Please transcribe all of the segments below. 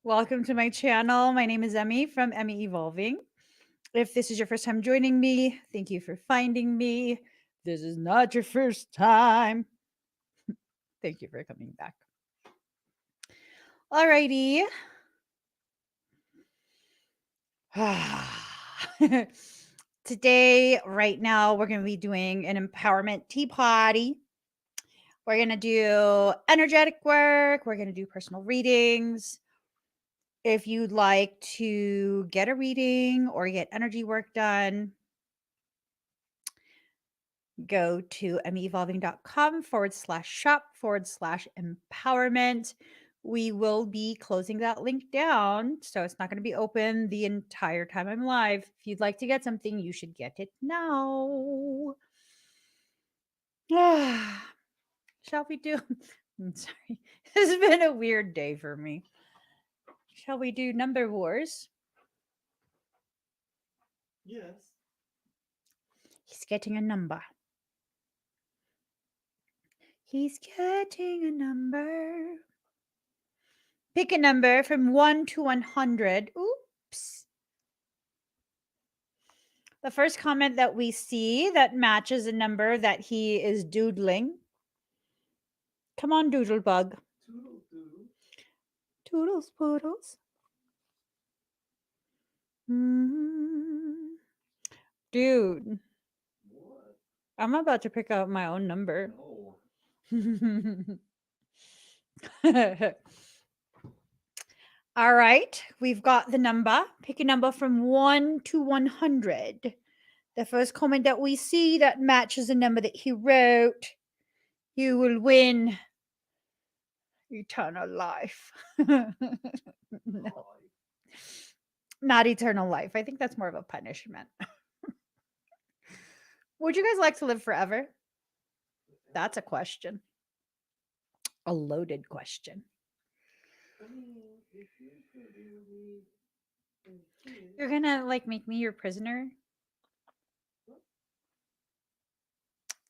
Welcome to my channel. My name is Emmy from Emmy Evolving. If this is your first time joining me, thank you for finding me. This is not your first time. Thank you for coming back. Alrighty. Today, right now, we're going to be doing an empowerment tea party. We're going to do energetic work. We're going to do personal readings. If you'd like to get a reading or get energy work done, go to mevolving.com/shop/empowerment. We will be closing that link down, so it's not going to be open the entire time I'm live. If you'd like to get something, you should get it now. Shall we do? I'm sorry. This has been a weird day for me. Shall we do number wars? Yes. He's getting a number. He's getting a number. Pick a number from 1 to 100. Oops. The first comment that we see that matches a number that he is doodling. Come on, Doodlebug. Toodle doodle. Toodles poodles. Dude, What? I'm about to pick out my own number. No. All right, we've got the number. Pick a number from 1 to 100. The first comment that we see that matches the number that he wrote, you will win eternal life. No, not eternal life. I think that's more of a punishment. Would you guys like to live forever? That's a question. A loaded question. I mean, if you could do me in here. You're gonna like make me your prisoner?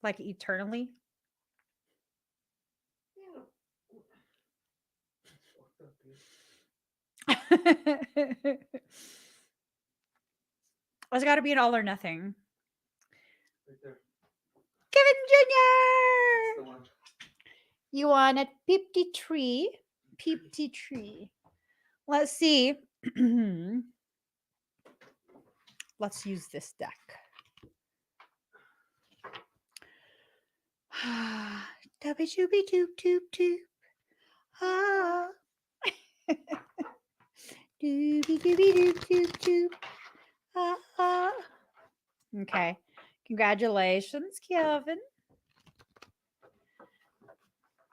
Like eternally? Yeah. It's got to be an all or nothing. Right there. Kevin That's the Jr. one. You want a 53? 53. Let's see. Let's use this deck. Dubby doop doop doop. Ah. Doobie doobie doop doop doop. Ah, ah. Okay. Congratulations, Kevin.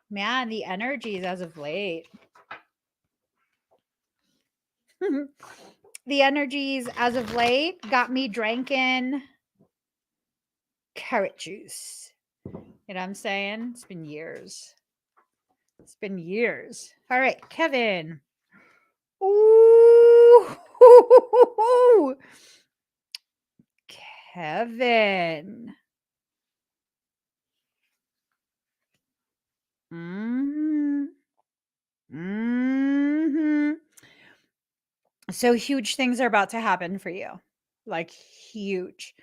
Man, the energies as of late. The energies as of late got me drinking carrot juice. You know what I'm saying? It's been years. It's been years. All right, Kevin. Ooh. Kevin. Mm-hmm. Mm-hmm. So huge things are about to happen for you. Like huge.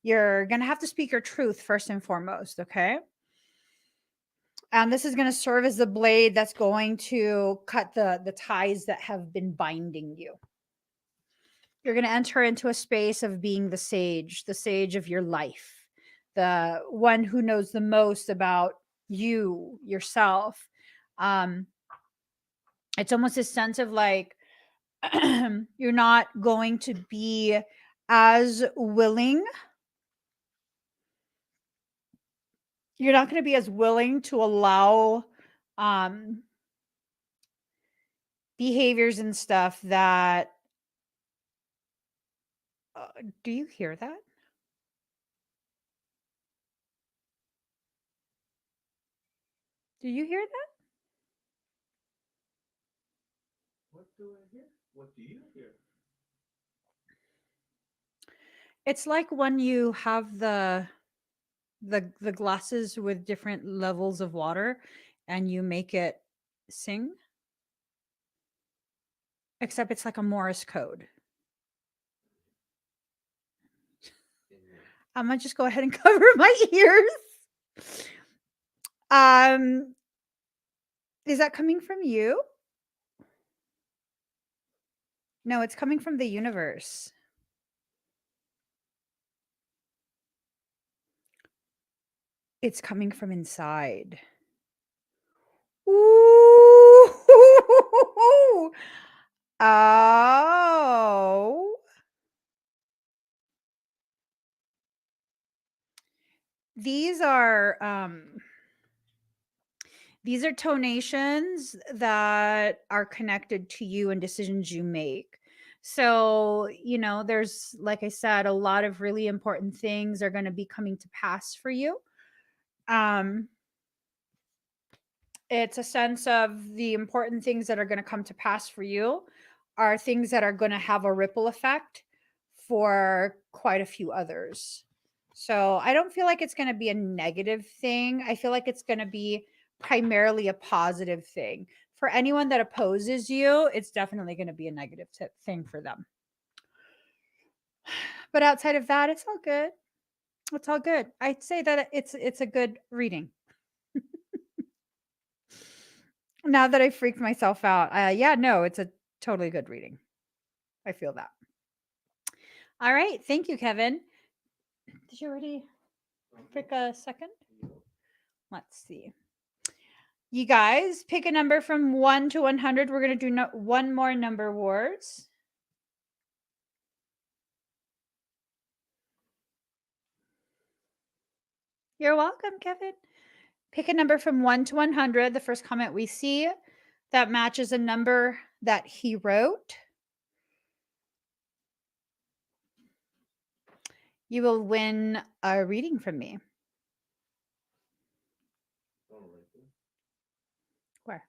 You're going to have to speak your truth first and foremost, okay? And this is going to serve as the blade that's going to cut the ties that have been binding you. You're going to enter into a space of being the sage of your life, the one who knows the most about you, yourself. It's almost a sense of like you're not going to be as willing. You're not going to be as willing to allow behaviors and stuff that do you hear that? Do you hear that? What do I hear? What do you hear? It's like when you have the glasses with different levels of water and you make it sing. except it's like a Morse code. I'm gonna just go ahead and cover my ears. Is that coming from you? No, it's coming from the universe. It's coming from inside. Ooh. Oh. These are tonations that are connected to you and decisions you make. So, there's, like I said, a lot of really important things are going to be coming to pass for you. It's a sense of the important things that are going to come to pass for you are things that are going to have a ripple effect for quite a few others. So I don't feel like it's going to be a negative thing. I feel like it's going to be primarily a positive thing. For anyone that opposes you, it's definitely going to be a negative thing for them. But outside of that, it's all good. It's all good. I'd say that it's a good reading. Now that I freaked myself out, yeah, no, it's a totally good reading. I feel that. All right. Thank you, Kevin. Did you already pick a second? Let's see. You guys pick a number from 1 to 100. We're going to do one more number wars. You're welcome, Kevin. Pick a number from 1 to 100. The first comment we see that matches a number that he wrote. You will win a reading from me. Where?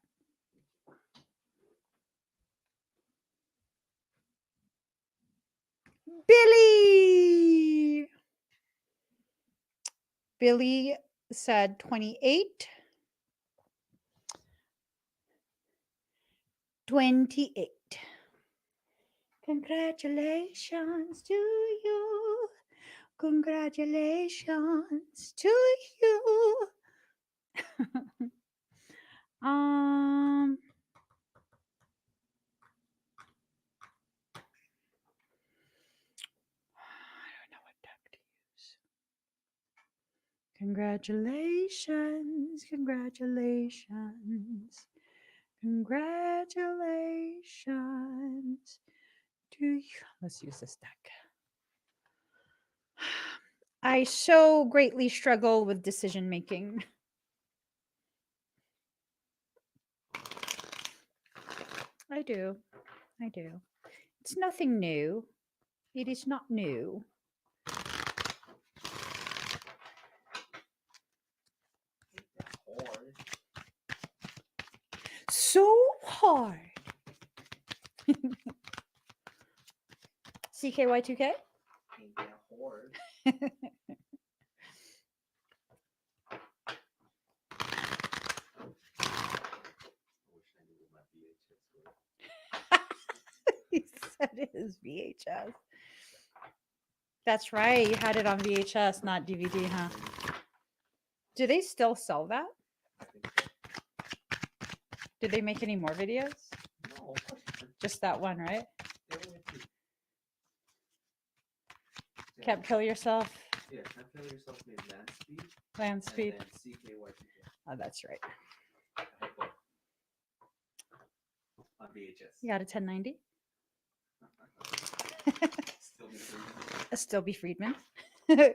Billy! Billy said 28. 28. Congratulations to you. Congratulations to you. I don't know what deck to use. Congratulations. Congratulations. Congratulations to you. Let's use this deck. I so greatly struggle with decision making. I do. It's nothing new. It is not new. So hard. CKY2K? He said it is VHS. That's right. You had it on VHS, not DVD, huh? Do they still sell that? Did they make any more videos? No. Just that one, right? Can't Kill Yourself. Yeah, Can't Kill Yourself made Land Speed. And then CKY2K. Oh, that's right. On VHS. You got a 1090? Still be Friedman. All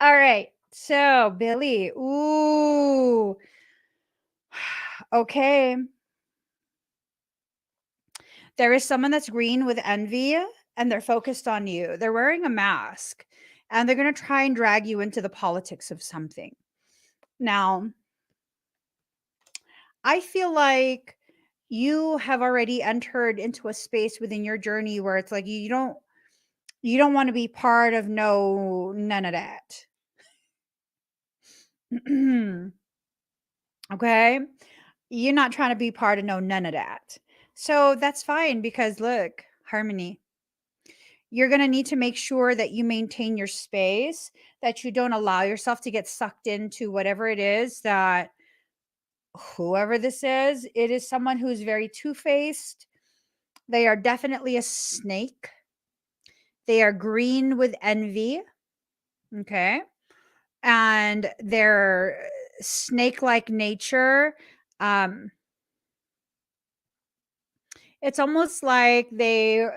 right. So, Billy. Ooh. Okay. There is someone that's green with envy and they're focused on you. They're wearing a mask and they're going to try and drag you into the politics of something. Now, I feel like you have already entered into a space within your journey where it's like you don't want to be part of none of that. Okay? You're not trying to be part of none of that. So that's fine because look, harmony. You're going to need to make sure that you maintain your space, that you don't allow yourself to get sucked into whatever it is that whoever this is, it is someone who's very two-faced. They are definitely a snake. They are green with envy. Okay. And their snake-like nature, um, it's almost like they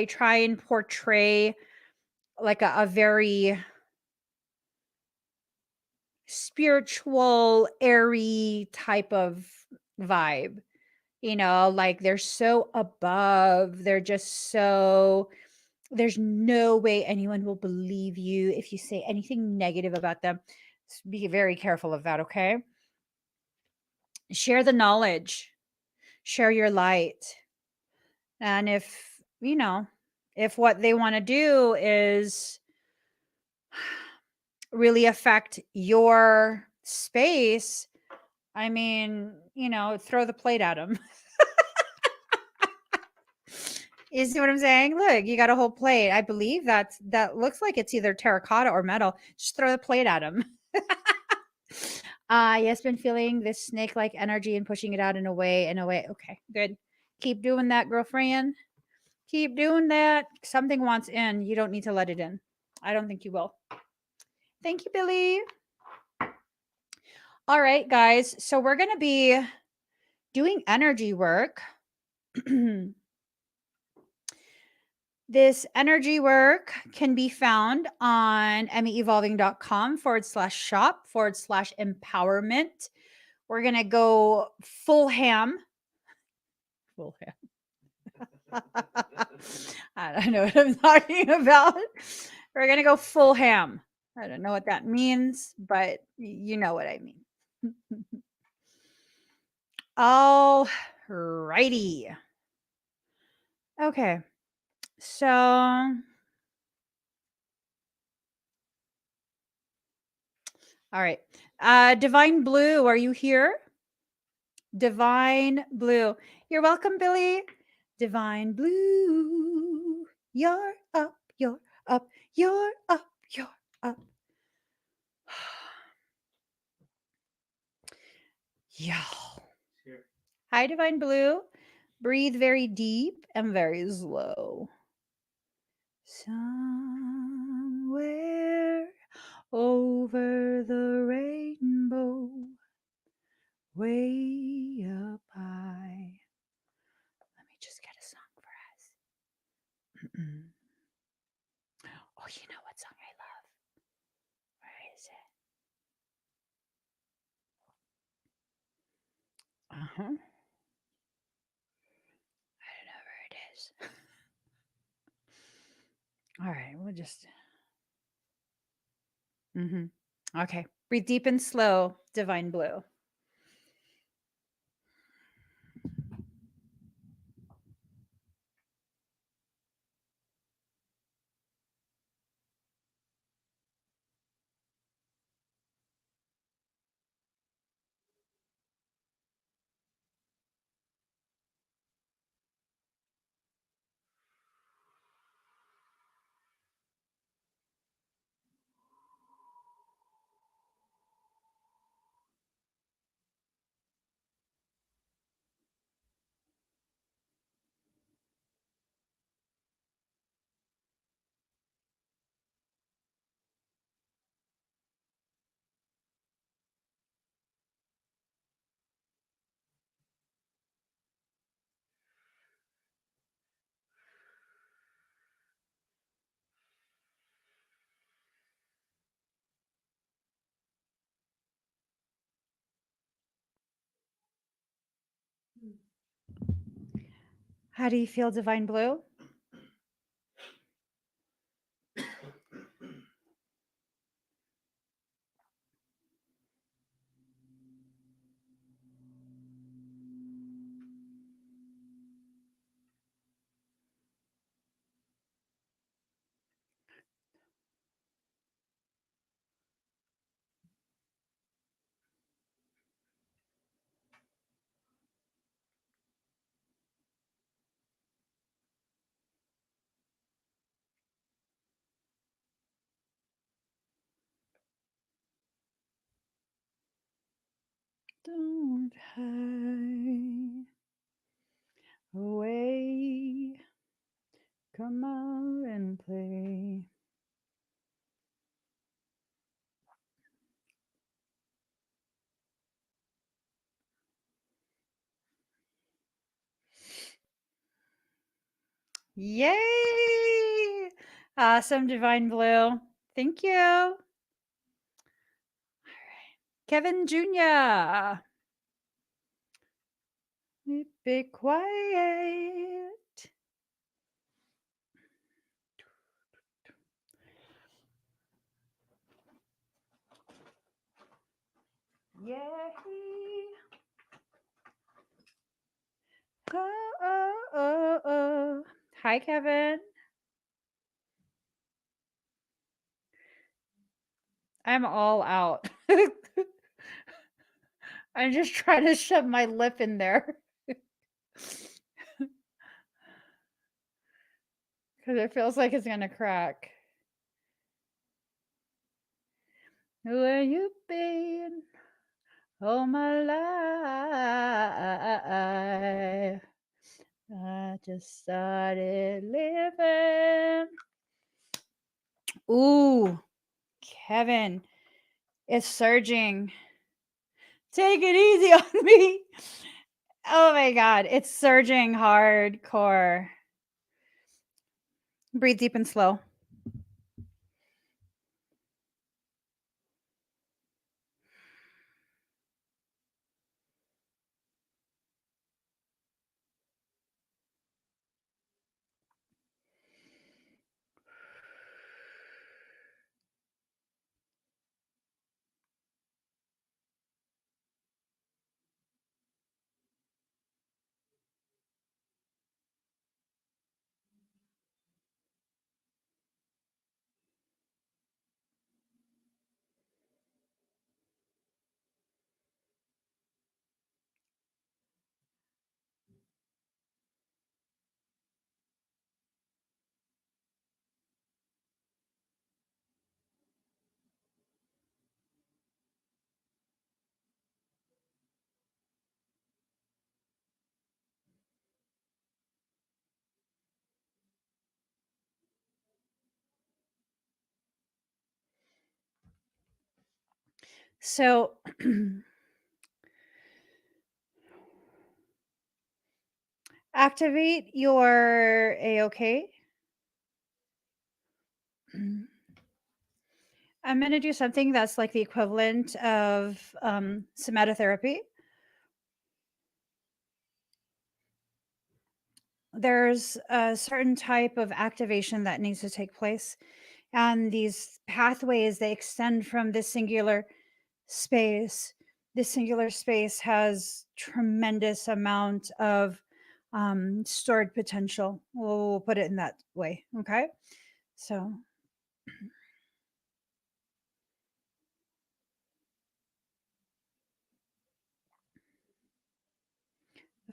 try and portray like a very spiritual, airy type of vibe. Like they're so above, they're just so there's no way anyone will believe you if you say anything negative about them. Be very careful of that, okay? Share the knowledge, share your light. And if what they want to do is really affect your space, I mean, throw the plate at them. You see what I'm saying? Look, you got a whole plate. I believe that looks like it's either terracotta or metal. Just throw the plate at him. Yes, been feeling this snake-like energy and pushing it out in a way. Okay, good. Keep doing that, girlfriend. Keep doing that. Something wants in. You don't need to let it in. I don't think you will. Thank you, Billy. All right, guys. So we're going to be doing energy work. This energy work can be found on emmyevolving.com/shop/empowerment. We're going to go full ham. Full ham. I don't know what I'm talking about. We're going to go full ham. I don't know what that means, but you know what I mean. All righty. Okay. So, all right. Divine Blue, are you here? Divine Blue. You're welcome, Billy. Divine Blue. You're up, you're up, you're up, you're up. Y'all. Hi, Divine Blue. Breathe very deep and very slow. Somewhere over the rainbow, way up high. Let me just get a song for us. Oh, you know what song I love? Where is it? Uh-huh. I don't know where it is. All right, we'll just. Okay. Breathe deep and slow, Divine Blue. How do you feel, Divine Blue? Don't hide away. Come out and play. Yay! Awesome, Divine Blue. Thank you. All right. Kevin Jr. Be quiet. Yay! Oh, oh, oh, oh. Hi, Kevin. I'm all out. I'm just trying to shove my lip in there because it feels like it's gonna crack. Where you been all my life? I just started living. Ooh, Kevin, it's surging. Take it easy on me. Oh my God, it's surging hardcore. Breathe deep and slow. So, activate your A-OK. I'm going to do something that's like the equivalent of somatotherapy. There's a certain type of activation that needs to take place. And these pathways, they extend from this singular space. This singular space has tremendous amount of stored potential. We'll put it in that way. Okay. So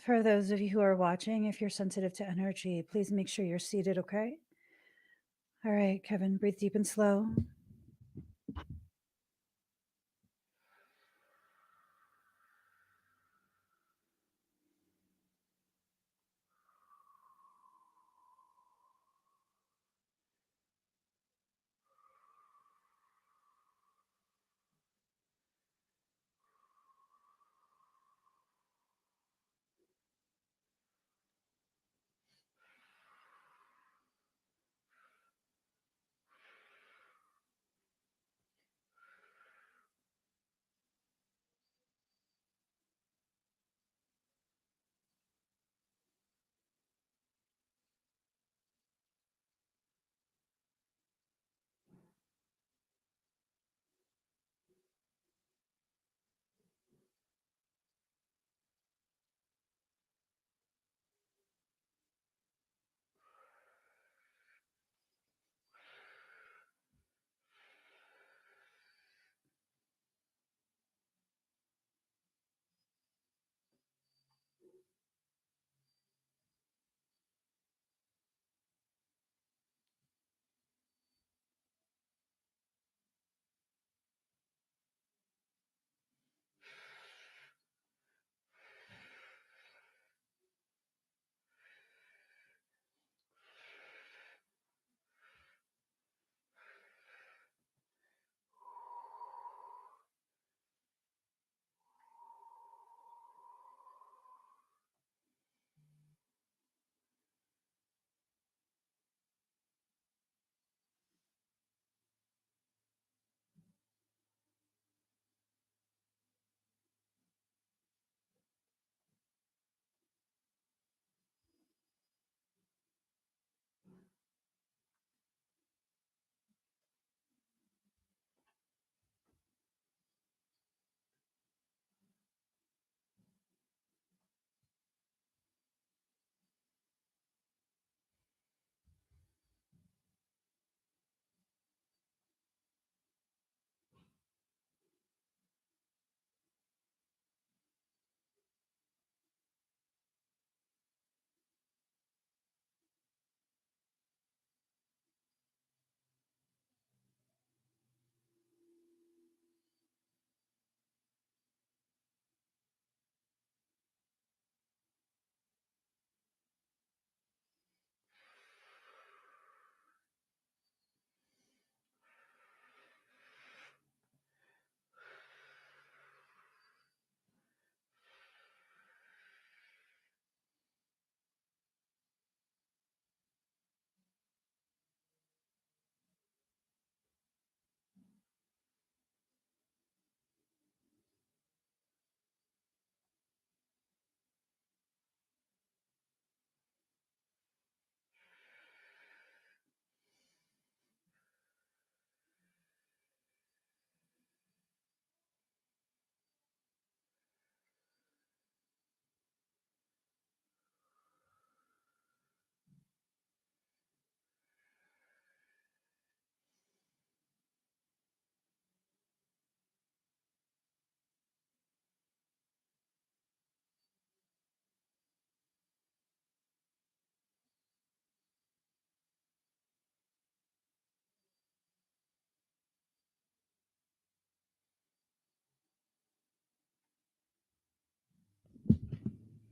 for those of you who are watching, if you're sensitive to energy, please make sure you're seated. Okay. All right, Kevin, breathe deep and slow.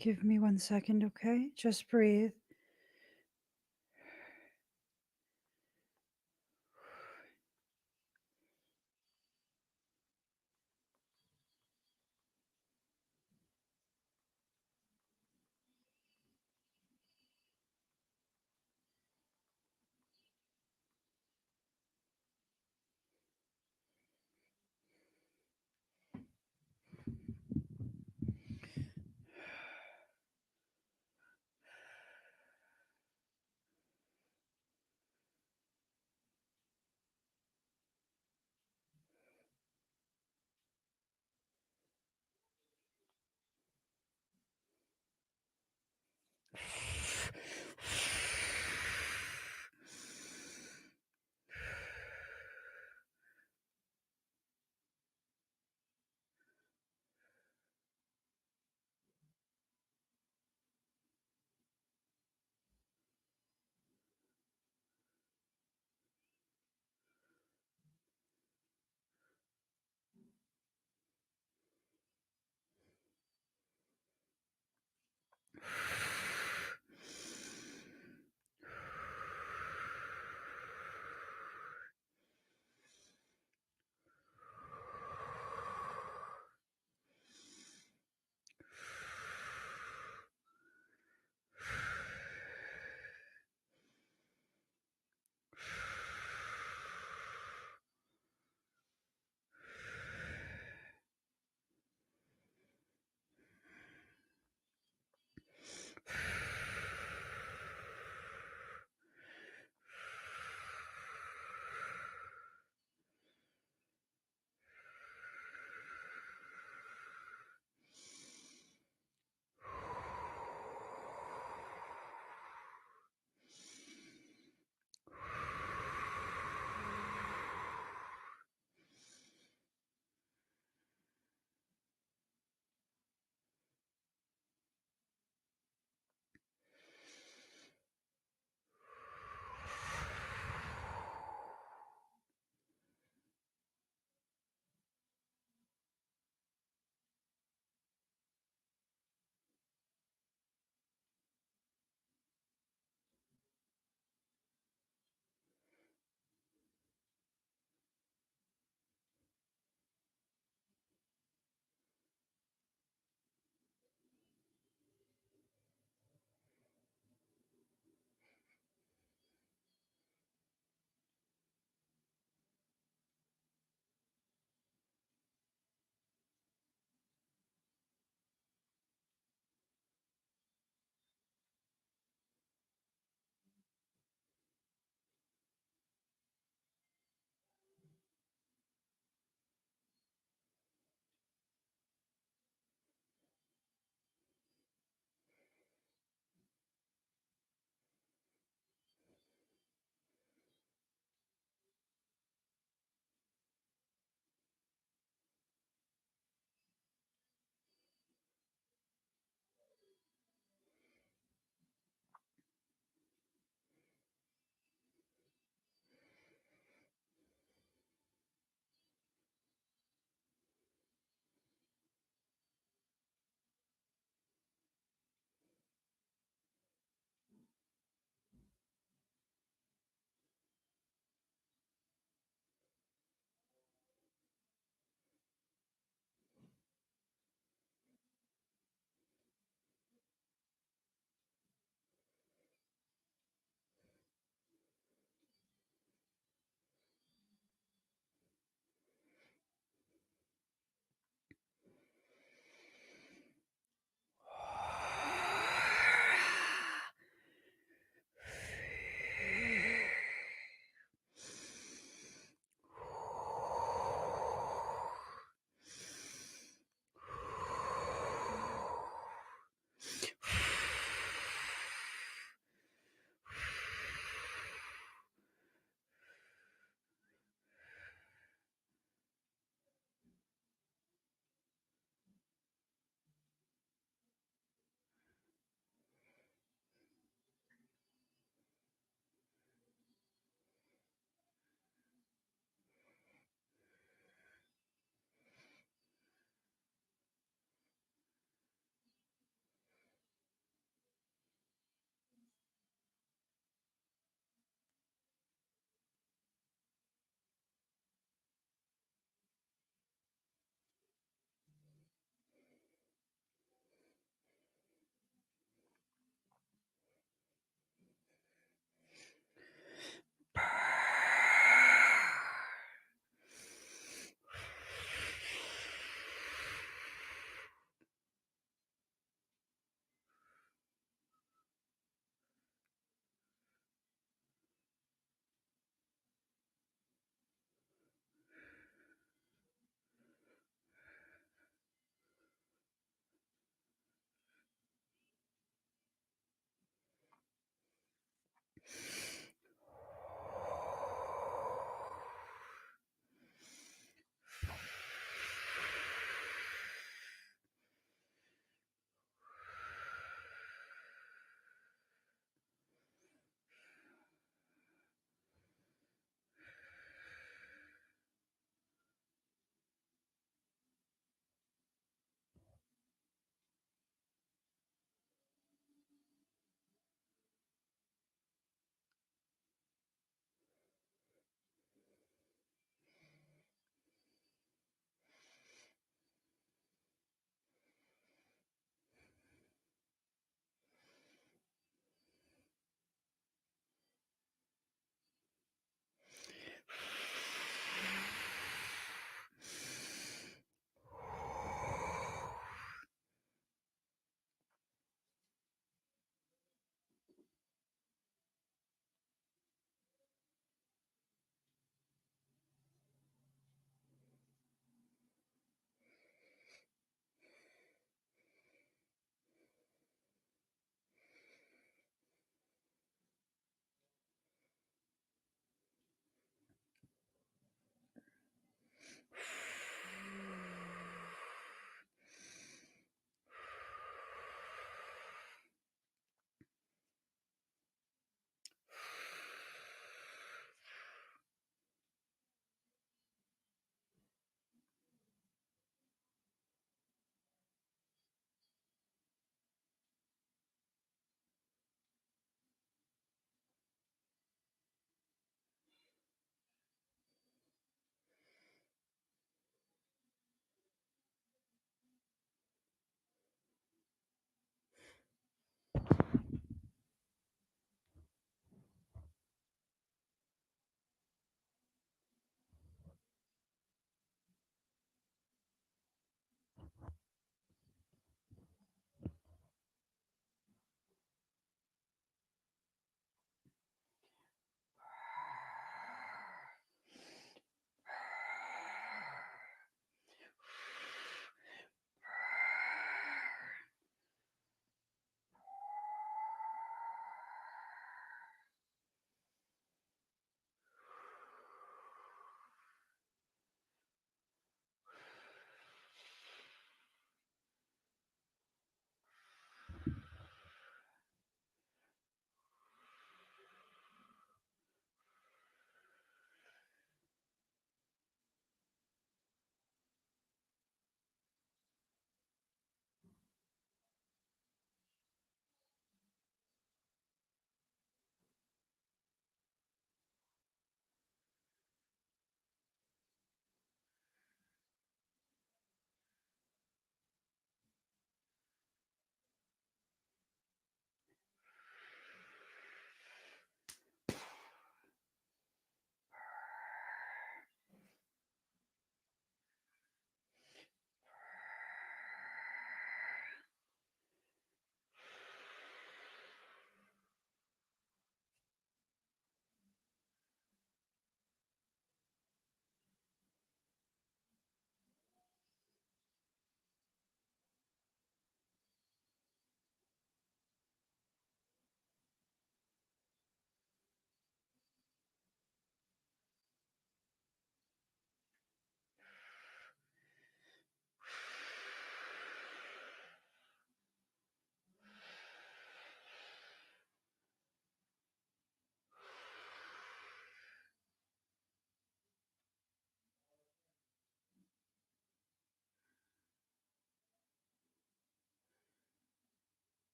Give me 1 second, okay? Just breathe.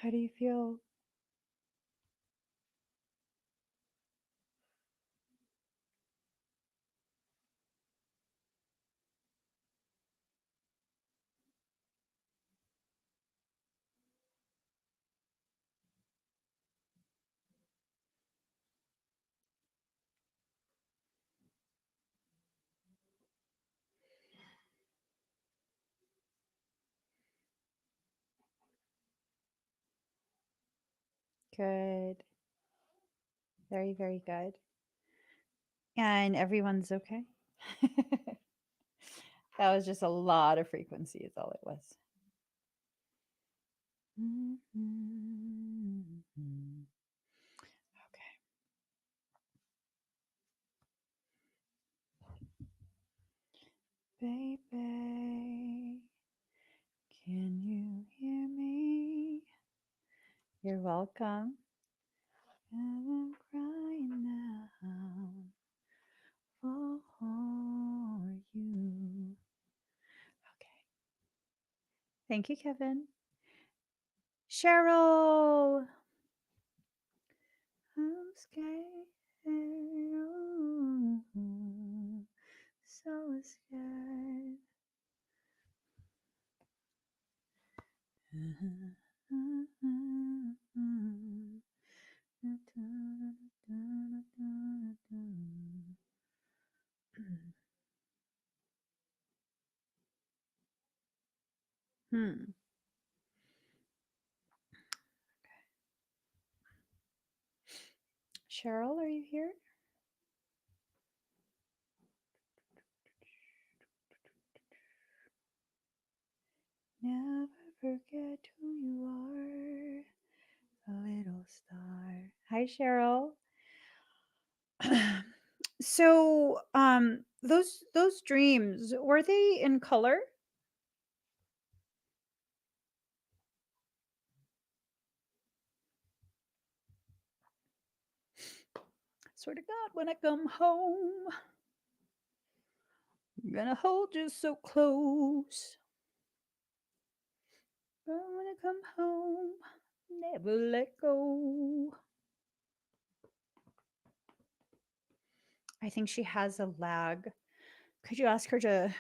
How do you feel? Good. Very, very good. And everyone's okay? That was just a lot of frequency, is all it was. Okay. Baby, can you hear me? You're welcome. And I'm crying now for you. Okay. Thank you, Kevin. Cheryl. I'm scared. Oh, so scared. Hmm. Cheryl, are you here? Never forget who you are, a little star. Hi, Cheryl. So, those dreams, were they in color? Swear to God, when I come home, I'm gonna hold you so close. But when I come home, never let go. I think she has a lag. Could you ask her to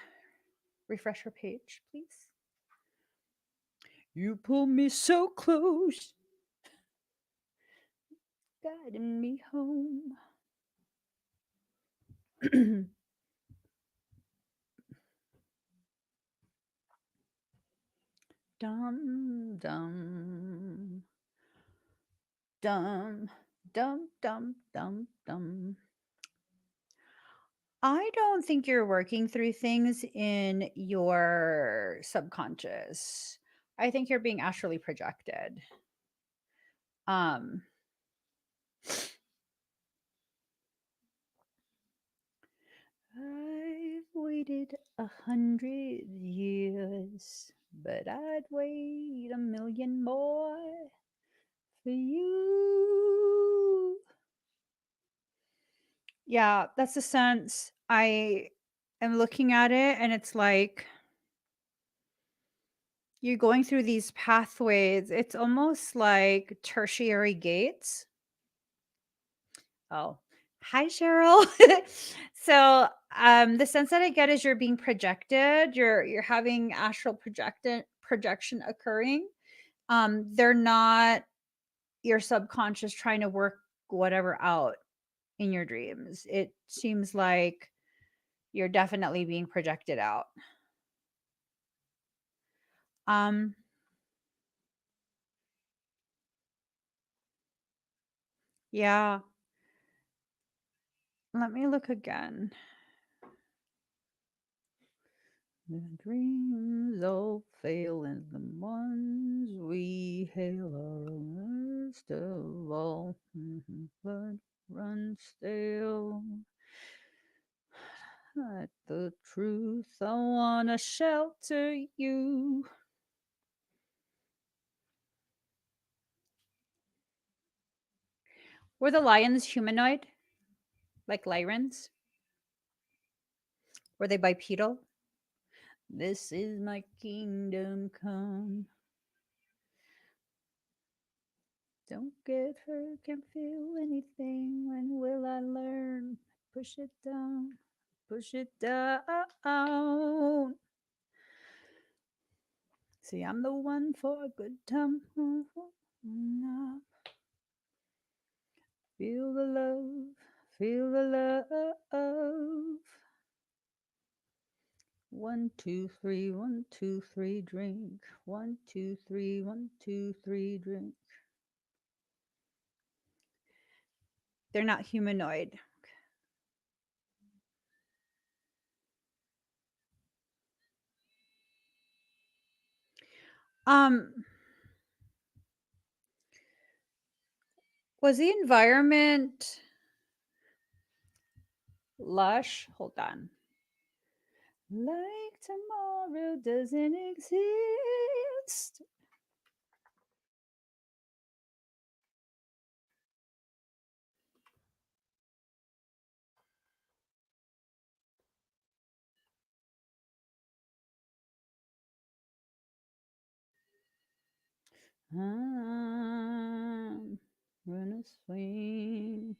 refresh her page, please? You pull me so close, guiding me home. Dum dum dum dum dum dum dum. I don't think you're working through things in your subconscious. I think you're being astrally projected. Um I've waited 100 years, but I'd wait a million more for you. Yeah, that's the sense. I am looking at it, and it's like you're going through these pathways. It's almost like tertiary gates. Oh, hi, Cheryl. So, the sense that I get is you're being projected. You're having astral projection occurring. They're not your subconscious trying to work whatever out in your dreams. It seems like you're definitely being projected out. Um, yeah. Let me look again. The dreams all fail, and the ones we hail are worst of all. Blood runs stale. At the truth, I wanna shelter you. Were the lions humanoid, like Lyrans? Were they bipedal? This is my kingdom come. Don't get hurt, can't feel anything. When will I learn? Push it down, push it down. See, I'm the one for a good time. Feel the love, feel the love. 1, 2, 3, 1, 2, 3, drink. 1, 2, 3, 1, 2, 3, drink. They're not humanoid. Was the environment lush? Hold on. Like tomorrow doesn't exist. I'm gonna swing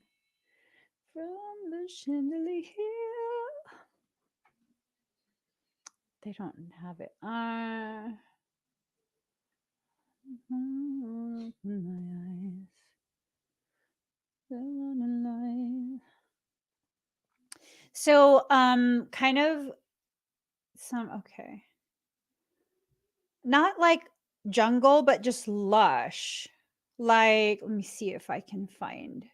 from the chandelier. They don't have it. Open my eyes. So, kind of okay. Not like jungle, but just lush. Like, let me see if I can find.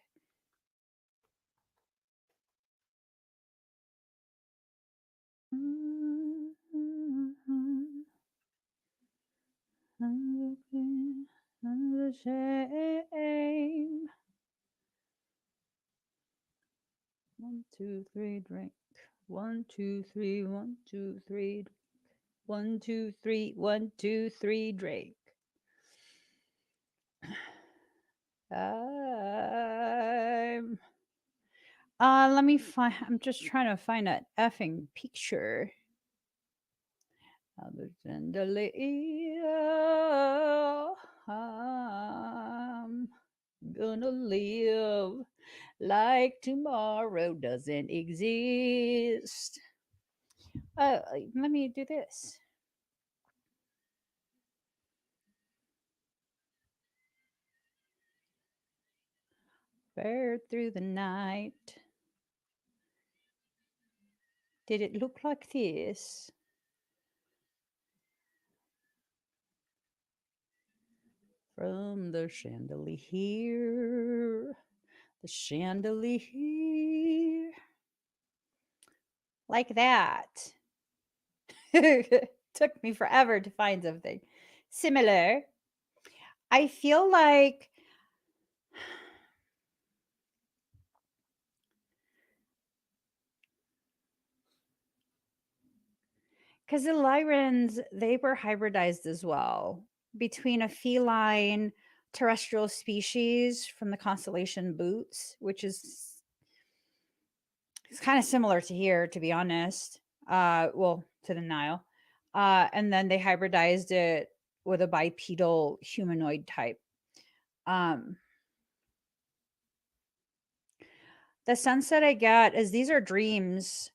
I'm looking under shame. 1, 2, 3, drink. 1, 2, 3, 1, 2, 3. 1, 2, 3, 1, 2, 3, drink. Let me find. I'm just trying to find that effing picture. Other than the I'm gonna live like tomorrow doesn't exist. Let me do this. Fair through the night. Did it look like this? From the chandelier, the chandelier. Like that. Took me forever to find something similar. I feel like because the Lyrans, they were hybridized as well between a feline terrestrial species from the constellation Boots, which is it's kind of similar to here, to be honest. Well, to the Nile. And then they hybridized it with a bipedal humanoid type. The sense that I get is these are dreams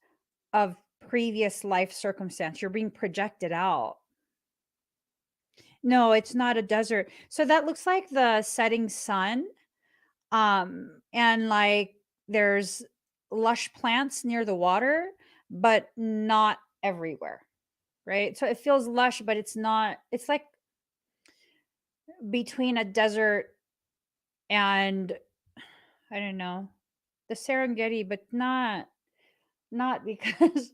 of previous life circumstance. You're being projected out. No, it's not a desert. So that looks like the setting sun. And like there's lush plants near the water, but not everywhere. Right? So it feels lush, but it's not, it's like between a desert and I don't know, the Serengeti, but not because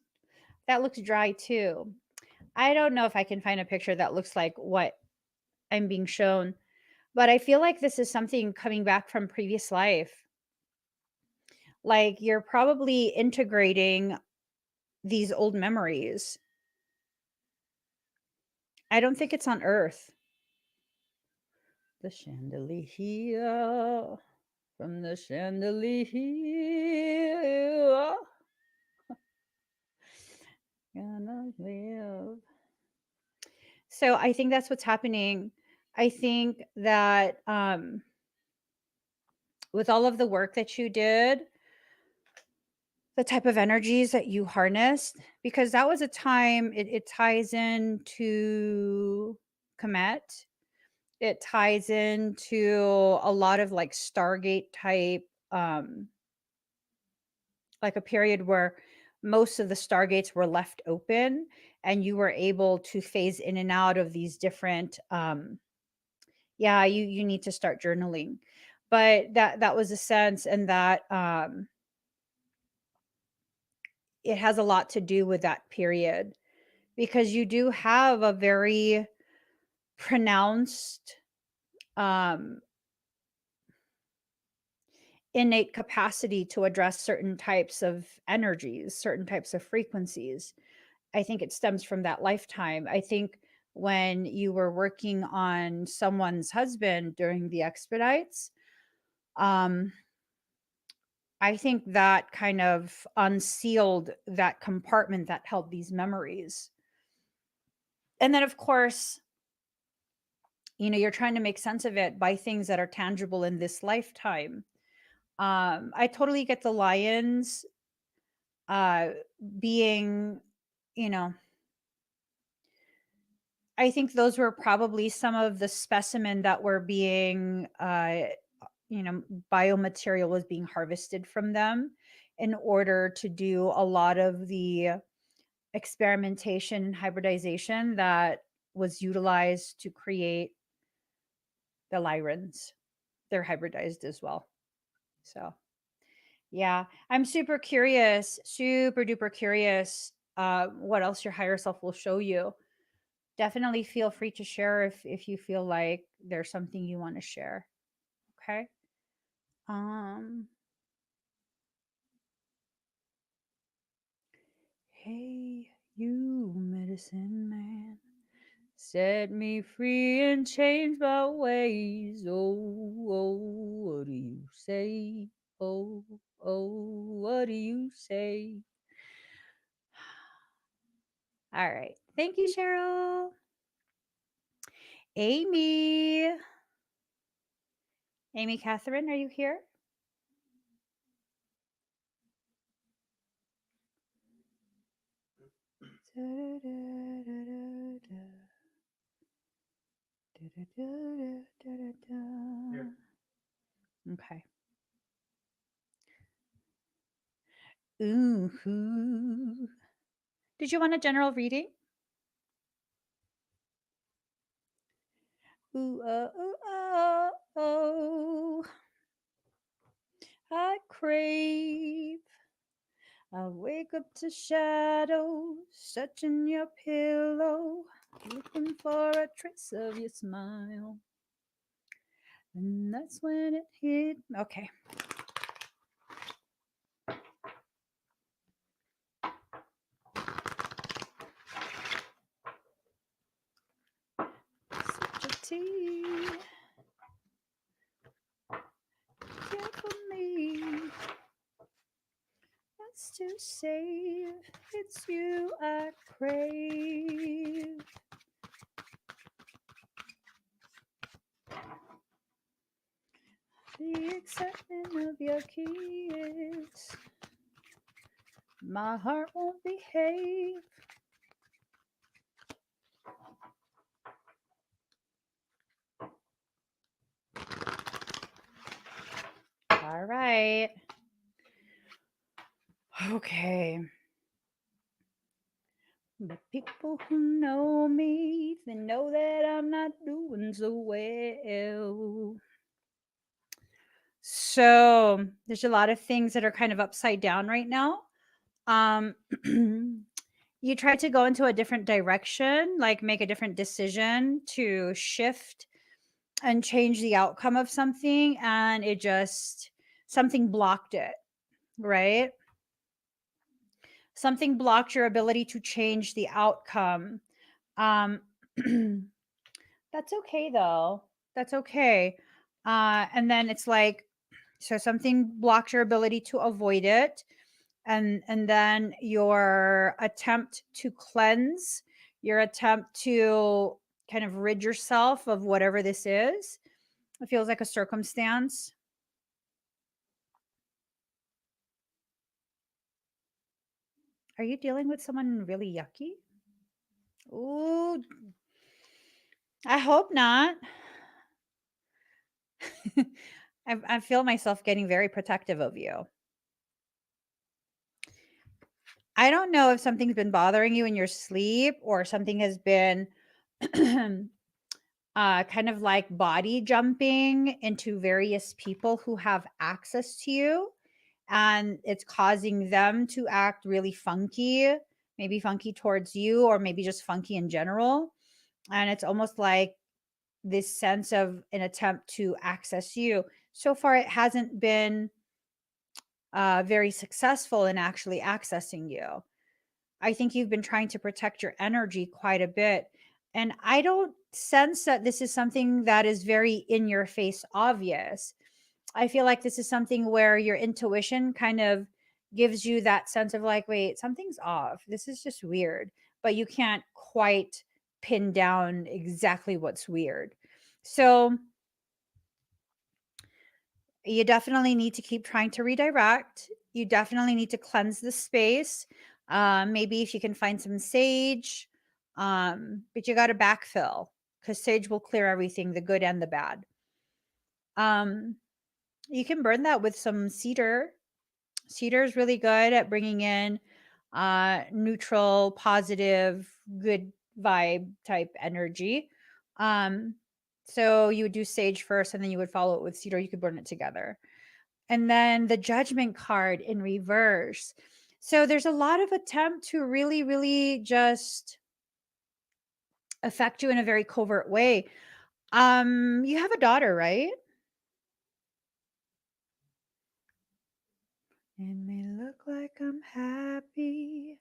that looks dry too. I don't know if I can find a picture that looks like what I'm being shown, but I feel like this is something coming back from previous life. Like you're probably integrating these old memories. I don't think it's on Earth. The chandelier, from the chandelier, gonna live. So I think that's what's happening. I think that with all of the work that you did, the type of energies that you harnessed, because that was a time, it ties into Komet. It ties into a lot of like Stargate type, um, like a period where most of the stargates were left open and you were able to phase in and out of these different, yeah, you need to start journaling. But that was a sense, and that it has a lot to do with that period, because you do have a very pronounced um innate capacity to address certain types of energies, certain types of frequencies. I think it stems from that lifetime. I think when you were working on someone's husband during the expedites, um, I think that kind of unsealed that compartment that held these memories. And then, of course, you're trying to make sense of it by things that are tangible in this lifetime. I totally get the lions uh, being, you know, I think those were probably some of the specimen that were being, biomaterial was being harvested from them in order to do a lot of the experimentation and hybridization that was utilized to create the Lyrans. They're hybridized as well. So, yeah, I'm super curious, super duper curious, what else your higher self will show you. Definitely feel free to share if you feel like there's something you want to share. Okay. Um, hey, you medicine man, set me free and change my ways. Oh, oh, what do you say? Oh, oh, what do you say? All right. Thank you, Cheryl. Amy. Amy Catherine, are you here? Here. Okay. Ooh. Did you want a general reading? Ooh, oh. I crave. I wake up to shadows, touching your pillow, looking for a trace of your smile. And that's when it hit. Okay. Such a tea. Care for me. That's to save. It's you I crave. The excitement of your kiss. My heart won't behave. All right. Okay. The people who know me, they know that I'm not doing so well. So there's a lot of things that are kind of upside down right now. Um, you try to go into a different direction, like make a different decision to shift and change the outcome of something, and it just, something blocked it, right? Something blocked your ability to change the outcome. Um, that's okay though. That's okay. And then it's like, so something blocks your ability to avoid it, and then your attempt to cleanse, your attempt to kind of rid yourself of whatever this is. It feels like a circumstance. Are you dealing with someone really yucky? Ooh, I hope not. I feel myself getting very protective of you. I don't know if something's been bothering you in your sleep or something has been kind of like body jumping into various people who have access to you, and it's causing them to act really funky, maybe funky towards you, or maybe just funky in general. And it's almost like this sense of an attempt to access you. So far, it hasn't been very successful in actually accessing you. I think you've been trying to protect your energy quite a bit. And I don't sense that this is something that is very in your face obvious. I feel like this is something where your intuition kind of gives you that sense of like, wait, something's off. This is just weird. But you can't quite pin down exactly what's weird. So you definitely need to keep trying to redirect. You definitely need to cleanse the space. Maybe if you can find some sage, but you got to backfill because sage will clear everything, the good and the bad. Um, you can burn that with some cedar. Cedar is really good at bringing in neutral, positive, good vibe type energy. Um, so you would do sage first and then you would follow it with cedar. You could burn it together. And then the judgment card in reverse. So there's a lot of attempt to really, really just affect you in a very covert way. You have a daughter, right? It may look like I'm happy.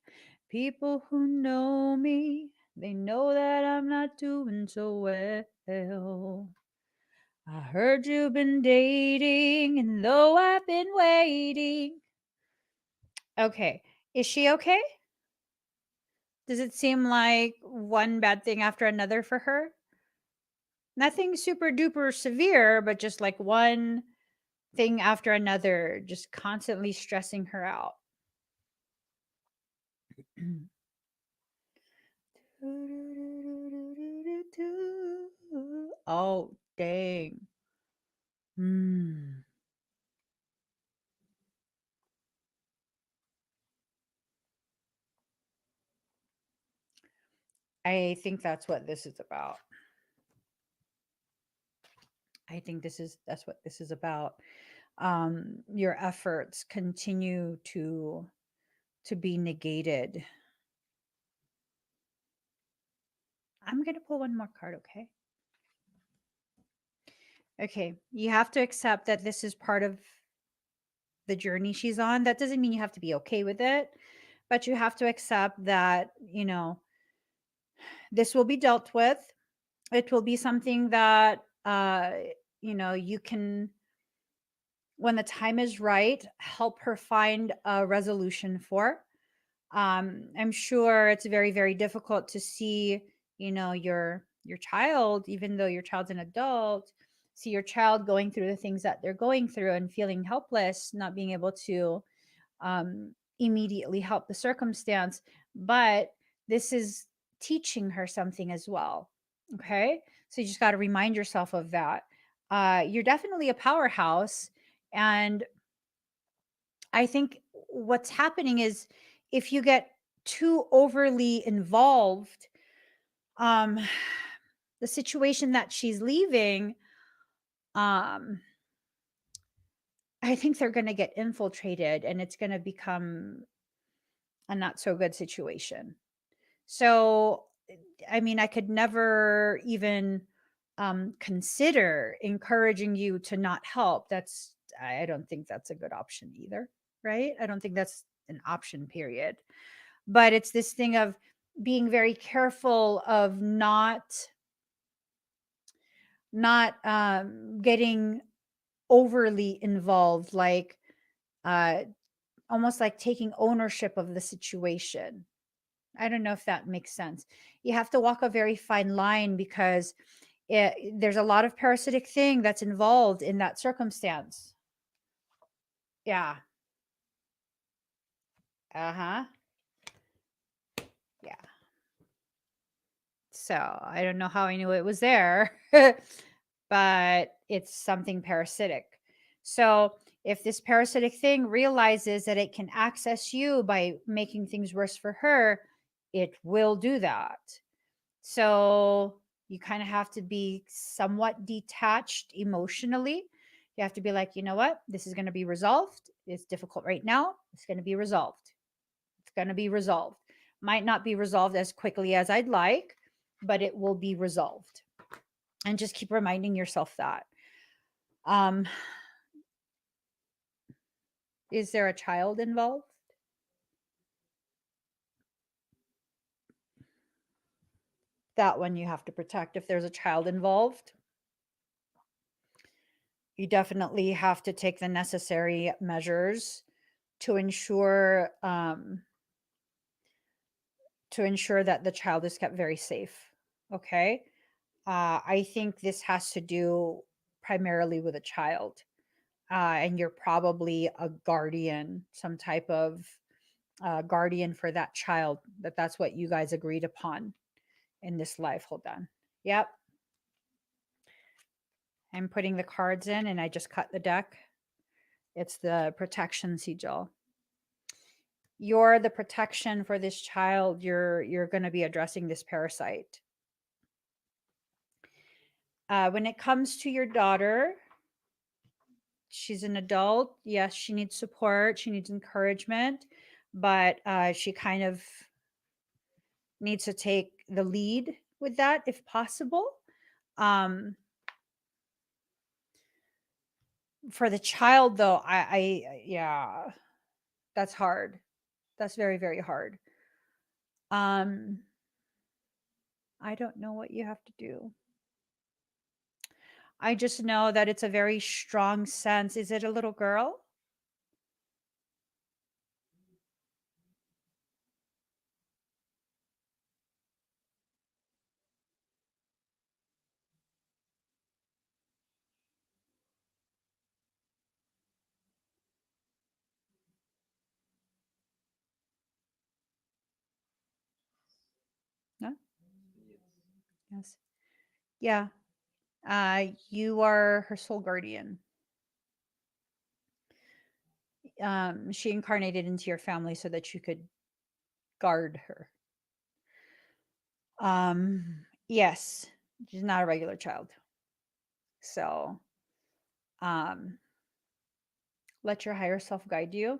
People who know me, they know that I'm not doing so well. I heard you've been dating, and though I've been waiting. Okay. Is she okay? Does it seem like one bad thing after another for her? Nothing super duper severe, but just like one thing after another, just constantly stressing her out. Oh, dang. Hmm. I think that's what this is about. I think that's what this is about. Your efforts continue to be negated. I'm gonna pull one more card, okay? Okay, you have to accept that this is part of the journey she's on. That doesn't mean you have to be okay with it, but you have to accept that, this will be dealt with. It will be something that you can, when the time is right, help her find a resolution for. I'm sure it's very, very difficult to see, your child, even though your child's an adult, see your child going through the things that they're going through and feeling helpless, not being able to immediately help the circumstance. But this is teaching her something as well. Okay. So you just got to remind yourself of that. You're definitely a powerhouse. And I think what's happening is if you get too overly involved, um, the situation that she's leaving, um, I think they're going to get infiltrated and it's going to become a not so good situation. So, I mean, I could never even consider encouraging you to not help. I don't think that's a good option either, right? I don't think that's an option, period. But it's this thing of being very careful of not getting overly involved, like uh, almost like taking ownership of the situation. I don't know if that makes sense. You have to walk a very fine line because there's a lot of parasitic thing that's involved in that circumstance. Yeah. Uh huh. So I don't know how I knew it was there, but it's something parasitic. So if this parasitic thing realizes that it can access you by making things worse for her, it will do that. So you kind of have to be somewhat detached emotionally. You have to be like, you know what? This is going to be resolved. It's difficult right now. It's going to be resolved. It's going to be resolved. Might not be resolved as quickly as I'd like, but it will be resolved. And just keep reminding yourself that. Um, is there a child involved? That one you have to protect. If there's a child involved, you definitely have to take the necessary measures to ensure that the child is kept very safe. Okay. I think this has to do primarily with a child. And you're probably a guardian, some type of guardian for that child, that's what you guys agreed upon in this life. Hold on. Yep. I'm putting the cards in and I just cut the deck. It's the protection sigil. You're the protection for this child. You're going to be addressing this parasite. When it comes to your daughter, she's an adult. Yes, she needs support. She needs encouragement, but she kind of needs to take the lead with that if possible. Um, for the child, though, yeah, that's hard. That's very, very hard. Um, I don't know what you have to do. I just know that it's a very strong sense. Is it a little girl? No? Yes. Yes. Yeah. You are her soul guardian. She incarnated into your family so that you could guard her. Yes, she's not a regular child. So, um, let your higher self guide you.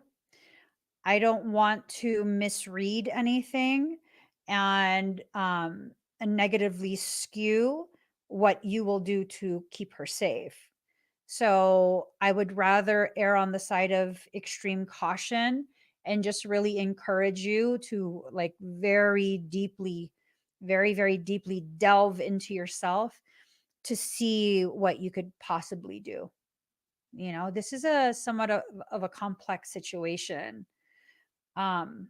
I don't want to misread anything and negatively skew what you will do to keep her safe. So I would rather err on the side of extreme caution and just really encourage you to like very deeply, very, very deeply delve into yourself to see what you could possibly do. You know, this is a somewhat of a complex situation. Um,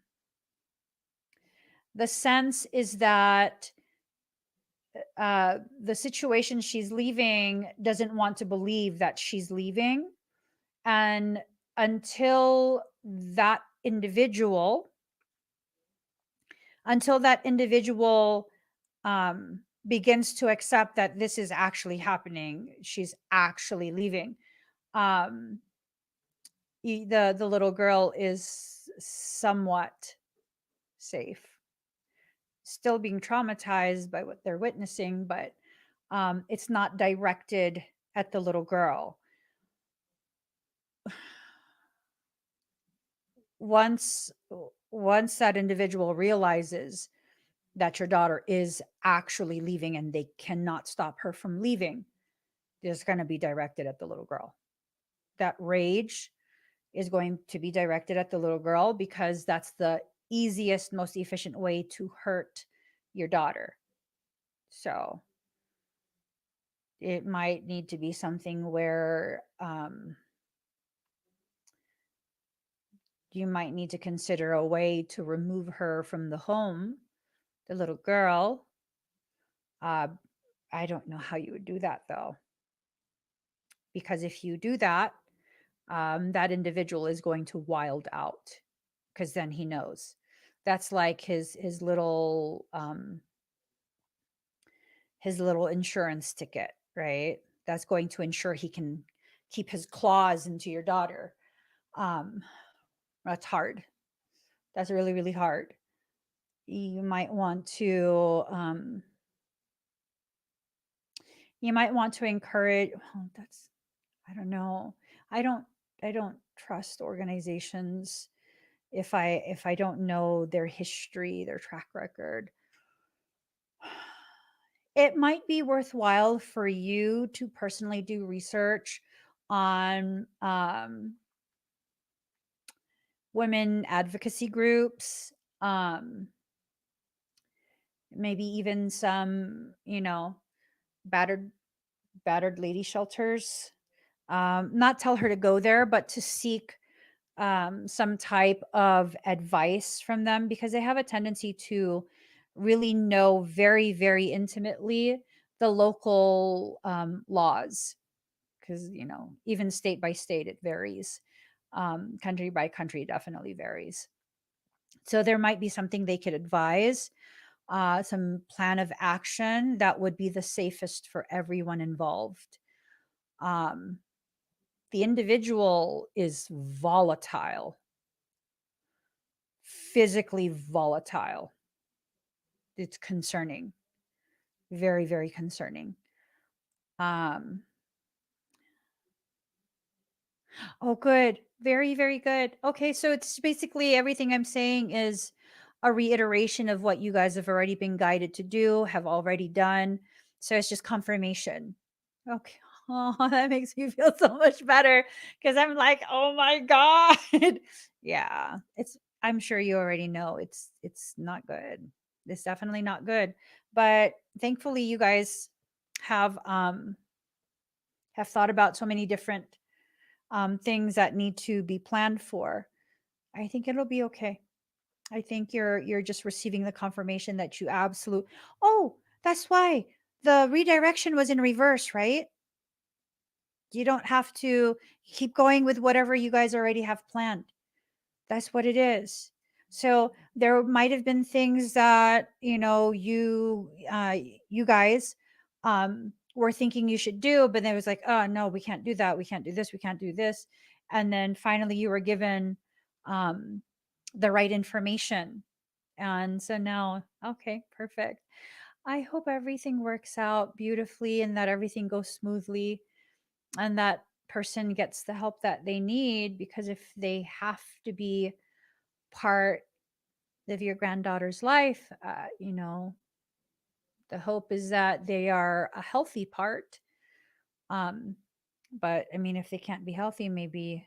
the sense is that the situation she's leaving doesn't want to believe that she's leaving. And until that individual, until that individual begins to accept that this is actually happening, she's actually leaving. Um, the little girl is somewhat safe, still being traumatized by what they're witnessing, but it's not directed at the little girl. Once once that individual realizes that your daughter is actually leaving and they cannot stop her from leaving, it's going to be directed at the little girl. That rage is going to be directed at the little girl because that's the easiest, most efficient way to hurt your daughter. So it might need to be something where you might need to consider a way to remove her from the home, the little girl. Uh, I don't know how you would do that though, because if you do that, that individual is going to wild out because then he knows. That's like his little his little insurance ticket, right? That's going to ensure he can keep his claws into your daughter. Um, that's hard. That's really, really hard. You might want to encourage, well, that's, I don't know. I don't I don't trust organizations if I don't know their history, their track record. It might be worthwhile for you to personally do research on women advocacy groups, um, maybe even some, battered battered lady shelters. Not tell her to go there, but to seek some type of advice from them, because they have a tendency to really know very, very intimately the local laws. Because, even state by state, it varies. Country by country, it definitely varies. So there might be something they could advise, some plan of action that would be the safest for everyone involved. Um, the individual is volatile, physically volatile. It's concerning, very, very concerning. Um, oh, good. Very, very good. Okay, so it's basically everything I'm saying is a reiteration of what you guys have already been guided to do, have already done. So it's just confirmation. Okay. Oh, that makes me feel so much better because I'm like, oh my God. Yeah. I'm sure you already know it's not good. It's definitely not good. But thankfully you guys have have thought about so many different things that need to be planned for. I think it'll be okay. I think you're just receiving the confirmation that you absolute. Oh, that's why the redirection was in reverse, right? You don't have to keep going with whatever you guys already have planned. That's what it is. So there might have been things that you guys were thinking you should do, but then it was like, oh no, we can't do that. We can't do this. We can't do this. And then finally, you were given um, the right information, and so now, okay, perfect. I hope everything works out beautifully and that everything goes smoothly and that person gets the help that they need, because if they have to be part of your granddaughter's life, the hope is that they are a healthy part. Um, but I mean, if they can't be healthy, maybe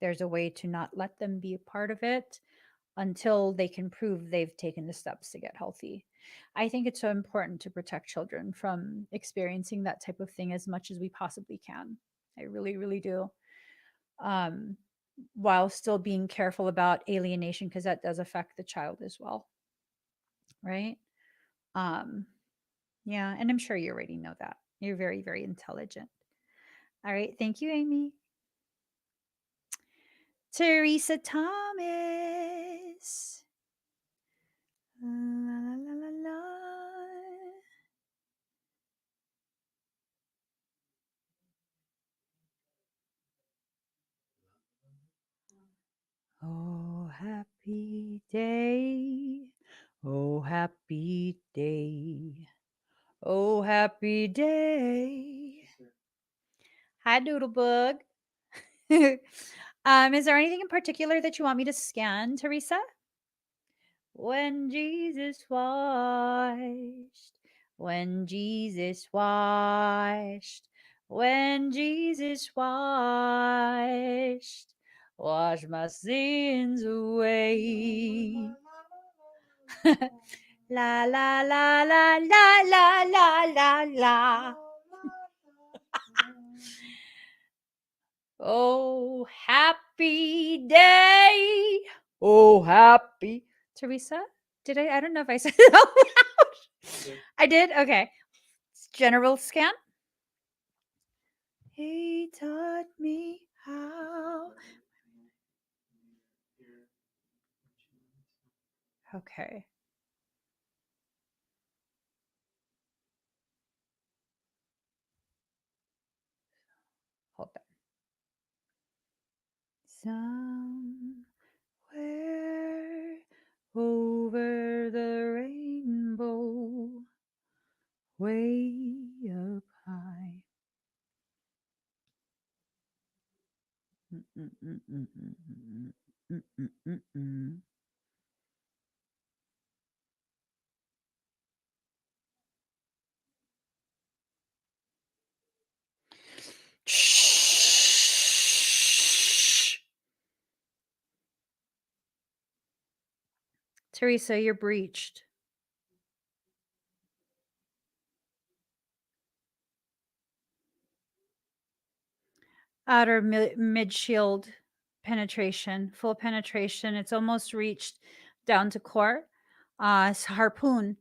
there's a way to not let them be a part of it until they can prove they've taken the steps to get healthy. I think it's so important to protect children from experiencing that type of thing as much as we possibly can. I really, really do. Um, while still being careful about alienation, because that does affect the child as well, right? Um, yeah, and I'm sure you already know that. You're very, very intelligent. All right, thank you, Amy. Teresa Thomas. La, la, la, la, la. Oh, happy day. Oh, happy day. Oh, happy day. Hi, Doodlebug. Is there anything in particular that you want me to scan, Teresa? When Jesus washed, when Jesus washed, when Jesus washed, wash my sins away. La la la la la la la la la. Oh, happy day. Oh, happy. Teresa? Did I? I don't know if I said it out loud. I did? Okay. General scan. He taught me how. Okay. Shh. Teresa, you're breached. Outer mid shield penetration, full penetration. It's almost reached down to core. It's harpoon.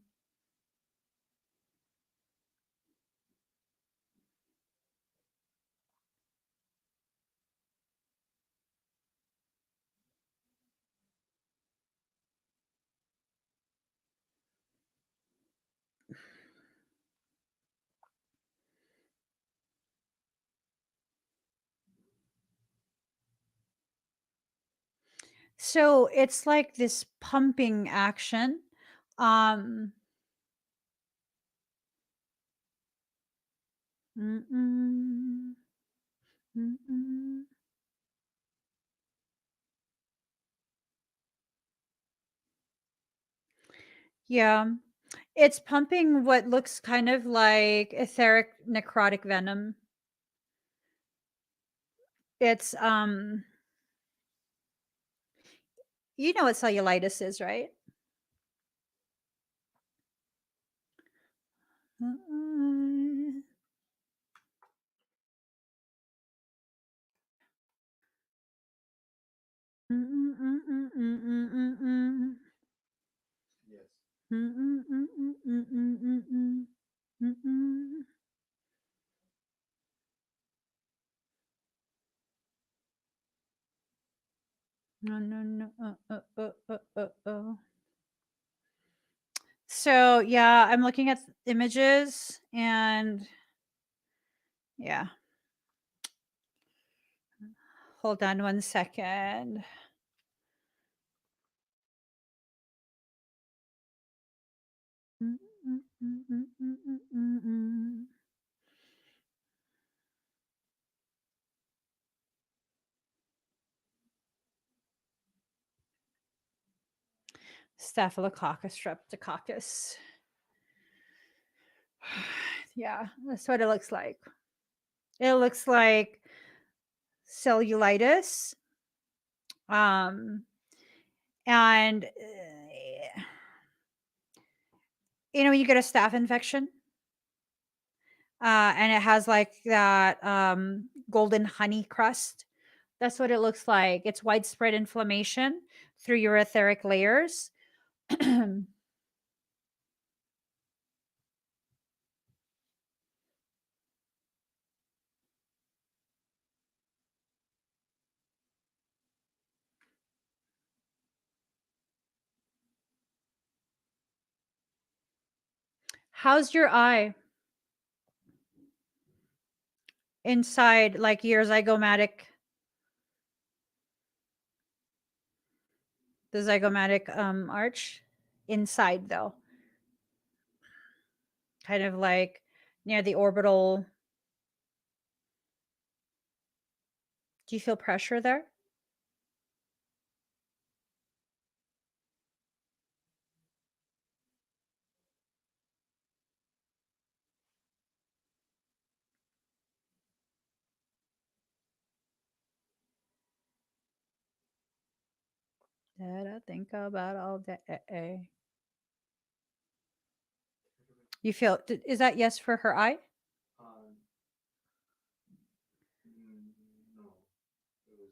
So it's like this pumping action. Um, mm-mm, mm-mm. Yeah, it's pumping what looks kind of like etheric necrotic venom. It's you know what cellulitis is, right? Mm-mm. Mm-mm, mm-mm, mm-mm, mm-mm. Yes. Mm-mm, mm-mm, mm-mm, mm-mm, mm-mm. No, no, no. So yeah, I'm looking at images and yeah. Hold on one second. Mm, mm, mm, mm, mm, mm, mm, mm. Staphylococcus streptococcus. Yeah, that's what it looks like. It looks like cellulitis. Um, and you know, when you get a staph infection, and it has like that golden honey crust. That's what it looks like. It's widespread inflammation through your etheric layers. How's your eye inside, like your zygomatic, the zygomatic arch? Inside, though, kind of like near the orbital. Do you feel pressure there? That I think about all day. You feel, is that yes for her eye? Um, no, it was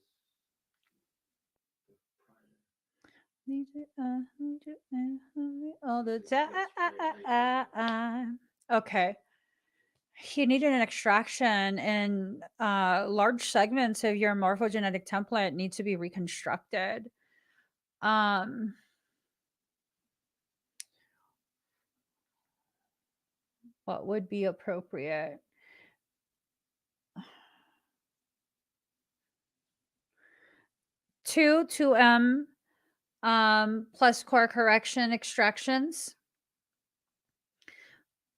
the prior. All the Yes, time. Okay. You needed an extraction, and large segments of your morphogenetic template need to be reconstructed. Um, what would be appropriate? 2 plus core correction extractions.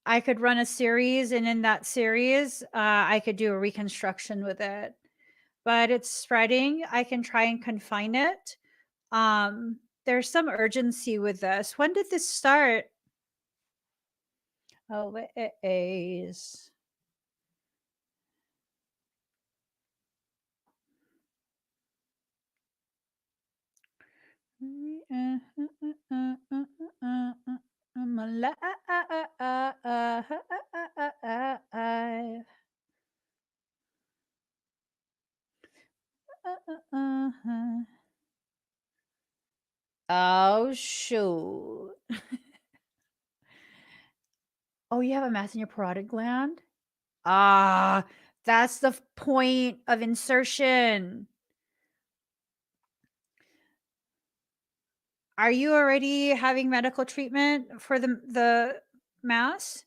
I could run a series, and in that series, I could do a reconstruction with it. but it's spreading. I can try and confine it. There's some urgency with this. When did this start? Oh, it is. I'm alive. Oh, shoot. Oh, you have a mass in your parotid gland? Ah, that's the point of insertion. Are you already having medical treatment for the mass?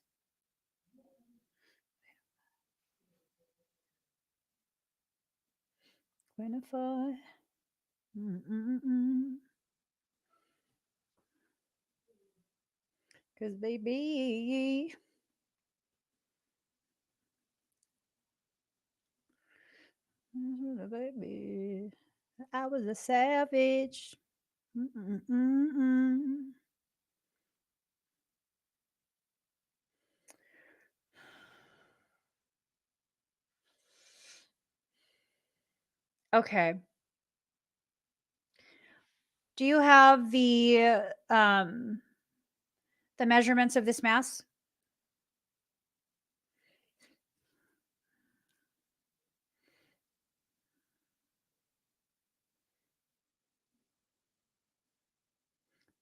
Quinify. Cause baby, baby, I was a savage. Okay. Do you have the measurements of this mass?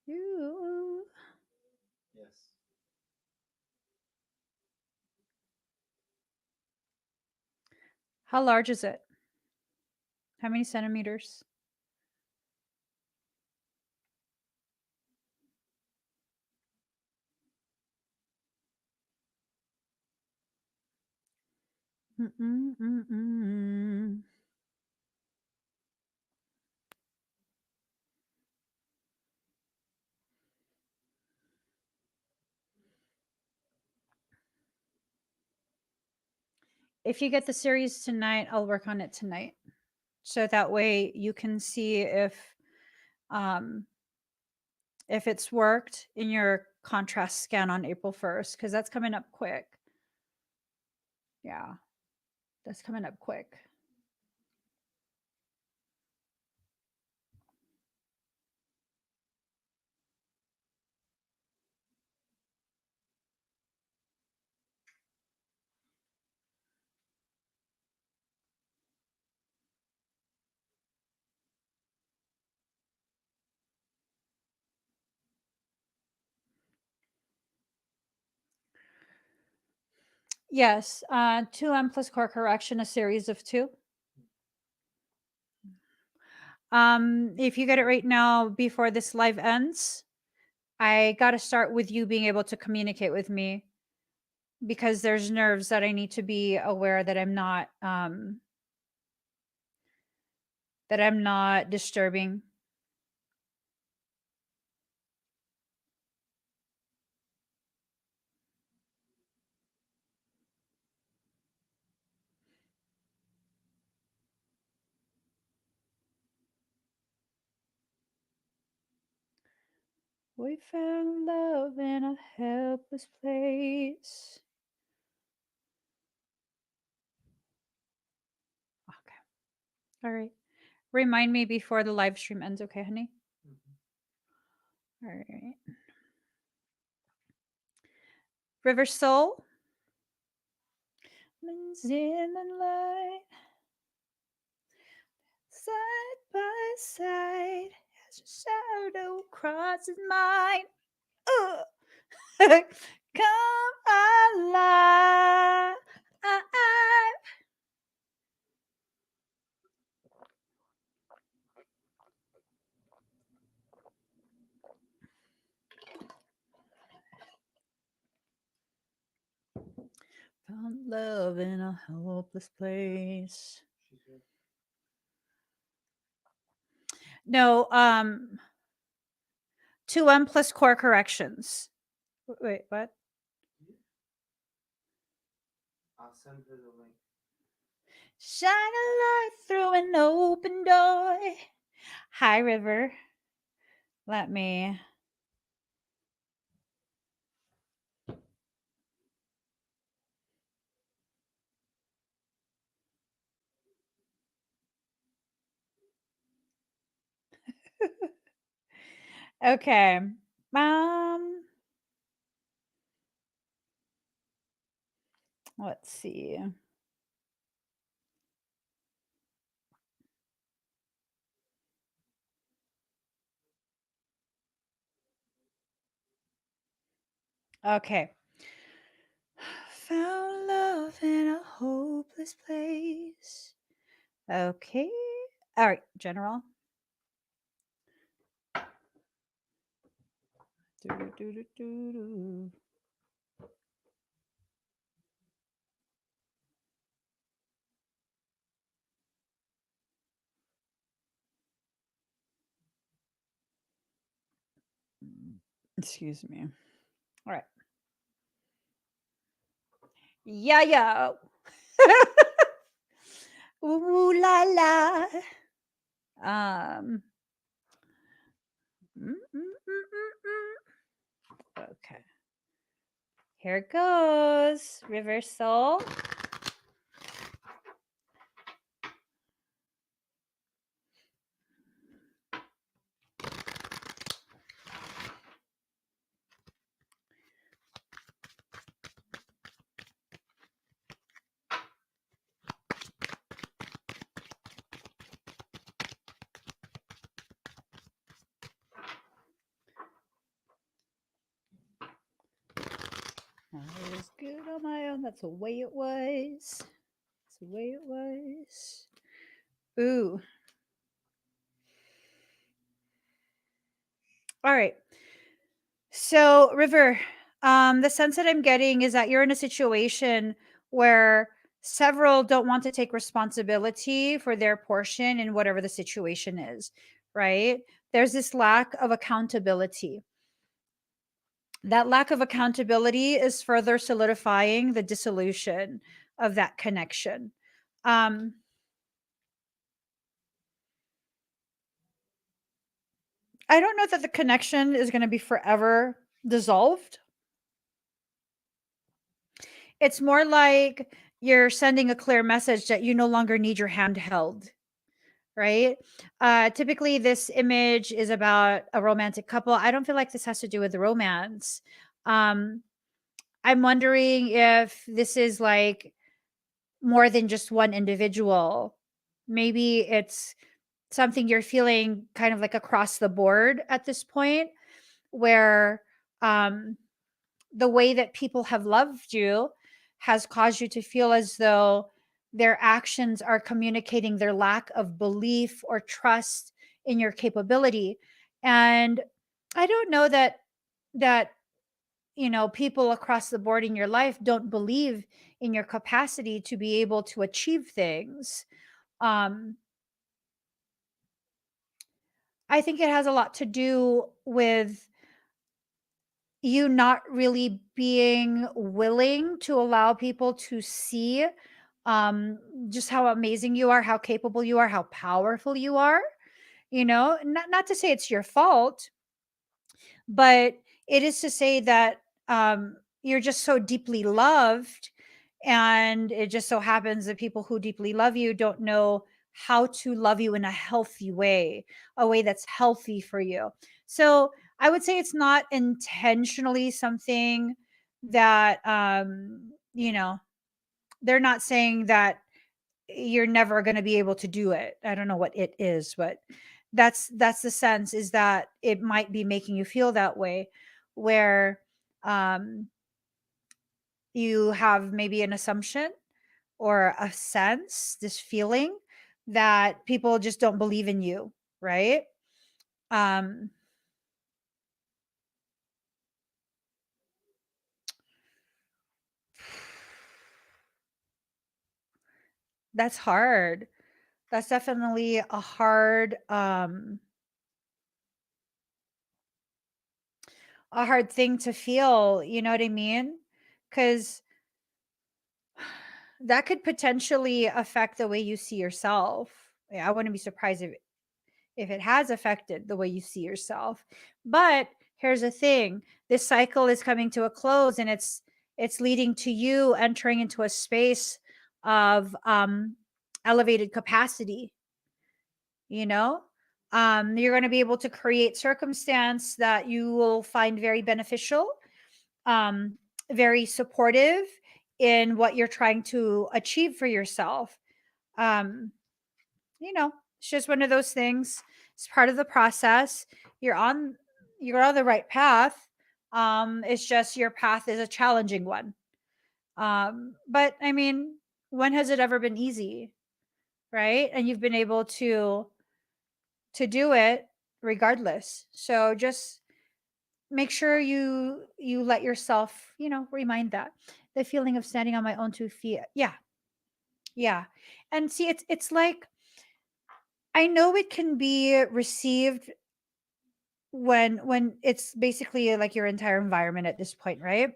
You. Yes. How large is it? How many centimeters? If you get the series tonight, I'll work on it tonight. So that way you can see if it's worked in your contrast scan on April 1st, because that's coming up quick. Yeah, that's coming up quick. Yes, 2M plus core correction, a series of 2. If you get it right now before this live ends, I got to start with you being able to communicate with me, because there's nerves that I need to be aware that I'm not disturbing. We found love in a helpless place. Okay. All right. Remind me before the live stream ends, okay, honey? Mm-hmm. All right. River Soul. In the light, side by side, as your shadow crosses mine. Come alive. Found love in a helpless place. No, 2M plus core corrections. Wait, what? I'll send her the link. Shine a light through an open door. Hi, River. Let me. Okay. Let's see. Okay. Found love in a hopeless place. Okay. All right, General. Doo-doo-doo-doo-doo. Excuse me. All right. Yeah, yeah. Ooh la la. Um. mm, mm, mm, mm. Okay. Here it goes. Reversal. I was good on my own. That's the way it was. That's the way it was. Ooh. All right. So, River, the sense that I'm getting is that you're in a situation where several don't want to take responsibility for their portion in whatever the situation is, right? There's this lack of accountability. That lack of accountability is further solidifying the dissolution of that connection. Um, I don't know that the connection is going to be forever dissolved. It's more like you're sending a clear message that you no longer need your hand held, right? Typically, this image is about a romantic couple. I don't feel like this has to do with the romance. Um, I'm wondering if this is like more than just one individual. Maybe it's something you're feeling kind of like across the board at this point, where um, the way that people have loved you has caused you to feel as though their actions are communicating their lack of belief or trust in your capability. And I don't know that people across the board in your life don't believe in your capacity to be able to achieve things. um I think it has a lot to do with you not really being willing to allow people to see um just how amazing you are, how capable you are, how powerful you are. Not to say it's your fault, but it is to say that you're just so deeply loved, and it just so happens that people who deeply love you don't know how to love you in a healthy way, a way that's healthy for you. So I would say it's not intentionally something that they're not saying that you're never going to be able to do it. I don't know what it is, but that's the sense, is that it might be making you feel that way, where um you have maybe an assumption or a sense, this feeling that people just don't believe in you, right? um that's hard. That's definitely a hard thing to feel, you know what I mean? Cuz that could potentially affect the way you see yourself. Yeah, I wouldn't be surprised if it has affected the way you see yourself. But here's the thing, this cycle is coming to a close, and it's leading to you entering into a space of elevated capacity, you know. You're going to be able to create circumstance that you will find very beneficial, um, very supportive in what you're trying to achieve for yourself. um, you know, it's just one of those things. It's part of the process. You're on you're on the right path. It's just your path is a challenging one. But I mean, when has it ever been easy, right? And you've been able to do it regardless. So just make sure you let yourself, remind that the feeling of standing on my own 2 feet. Yeah, yeah. And see, it's like, I know it can be received when it's basically like your entire environment at this point, right?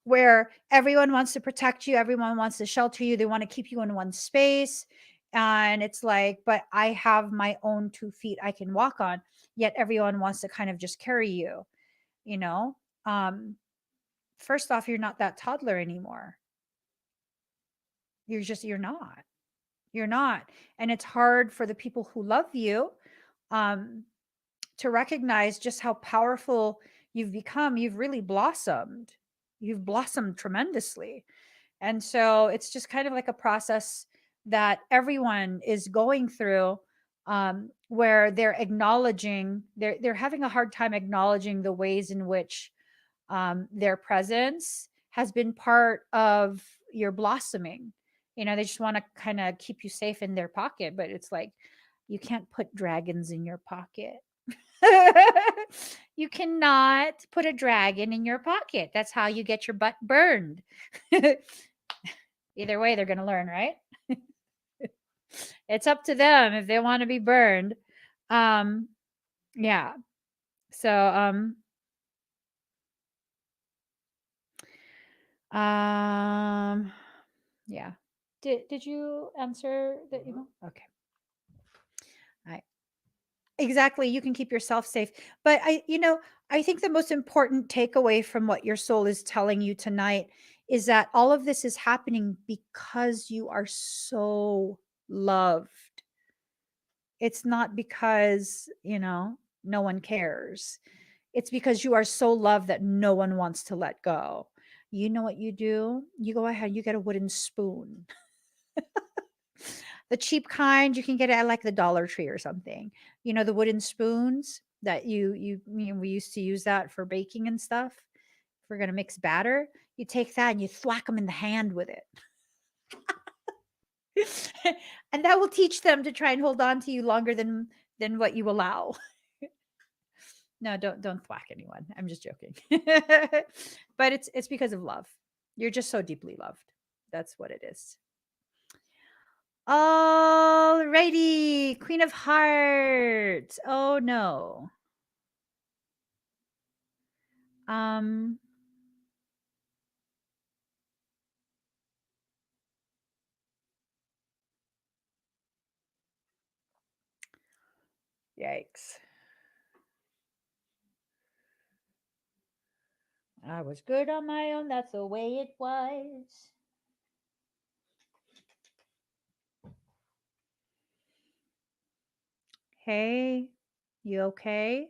Where everyone wants to protect you, everyone wants to shelter you, they want to keep you in one space. And it's like, but I have my own 2 feet I can walk on, yet everyone wants to kind of just carry you, you know? Um, First off, you're not that toddler anymore. You're not. You're not. And it's hard for the people who love you um to recognize just how powerful you've become. You've really blossomed. You've blossomed tremendously. And so it's just kind of like a process that everyone is going through, where they're having a hard time acknowledging the ways in which their presence has been part of your blossoming. They just want to kind of keep you safe in their pocket, but it's like, you can't put dragons in your pocket. You cannot put a dragon in your pocket. That's how you get your butt burned. Either way, they're going to learn, right? It's up to them if they want to be burned. Um, yeah. So, um, yeah. Did you answer the email? Okay. All right. Exactly. You can keep yourself safe. But I think the most important takeaway from what your soul is telling you tonight is that all of this is happening because you are so loved. It's not because, no one cares. It's because you are so loved that no one wants to let go. You know what you do? You go ahead, you get a wooden spoon. The cheap kind, you can get it at like the Dollar Tree or something. The wooden spoons that we used to use that for baking and stuff. If we're gonna mix batter, you take that and you thwack them in the hand with it. And that will teach them to try and hold on to you longer than what you allow. No, don't thwack anyone. I'm just joking. But it's because of love. You're just so deeply loved. That's what it is. Alrighty, Queen of Hearts. Oh no. Um, Yikes. I was good on my own. That's the way it was. Hey, you okay?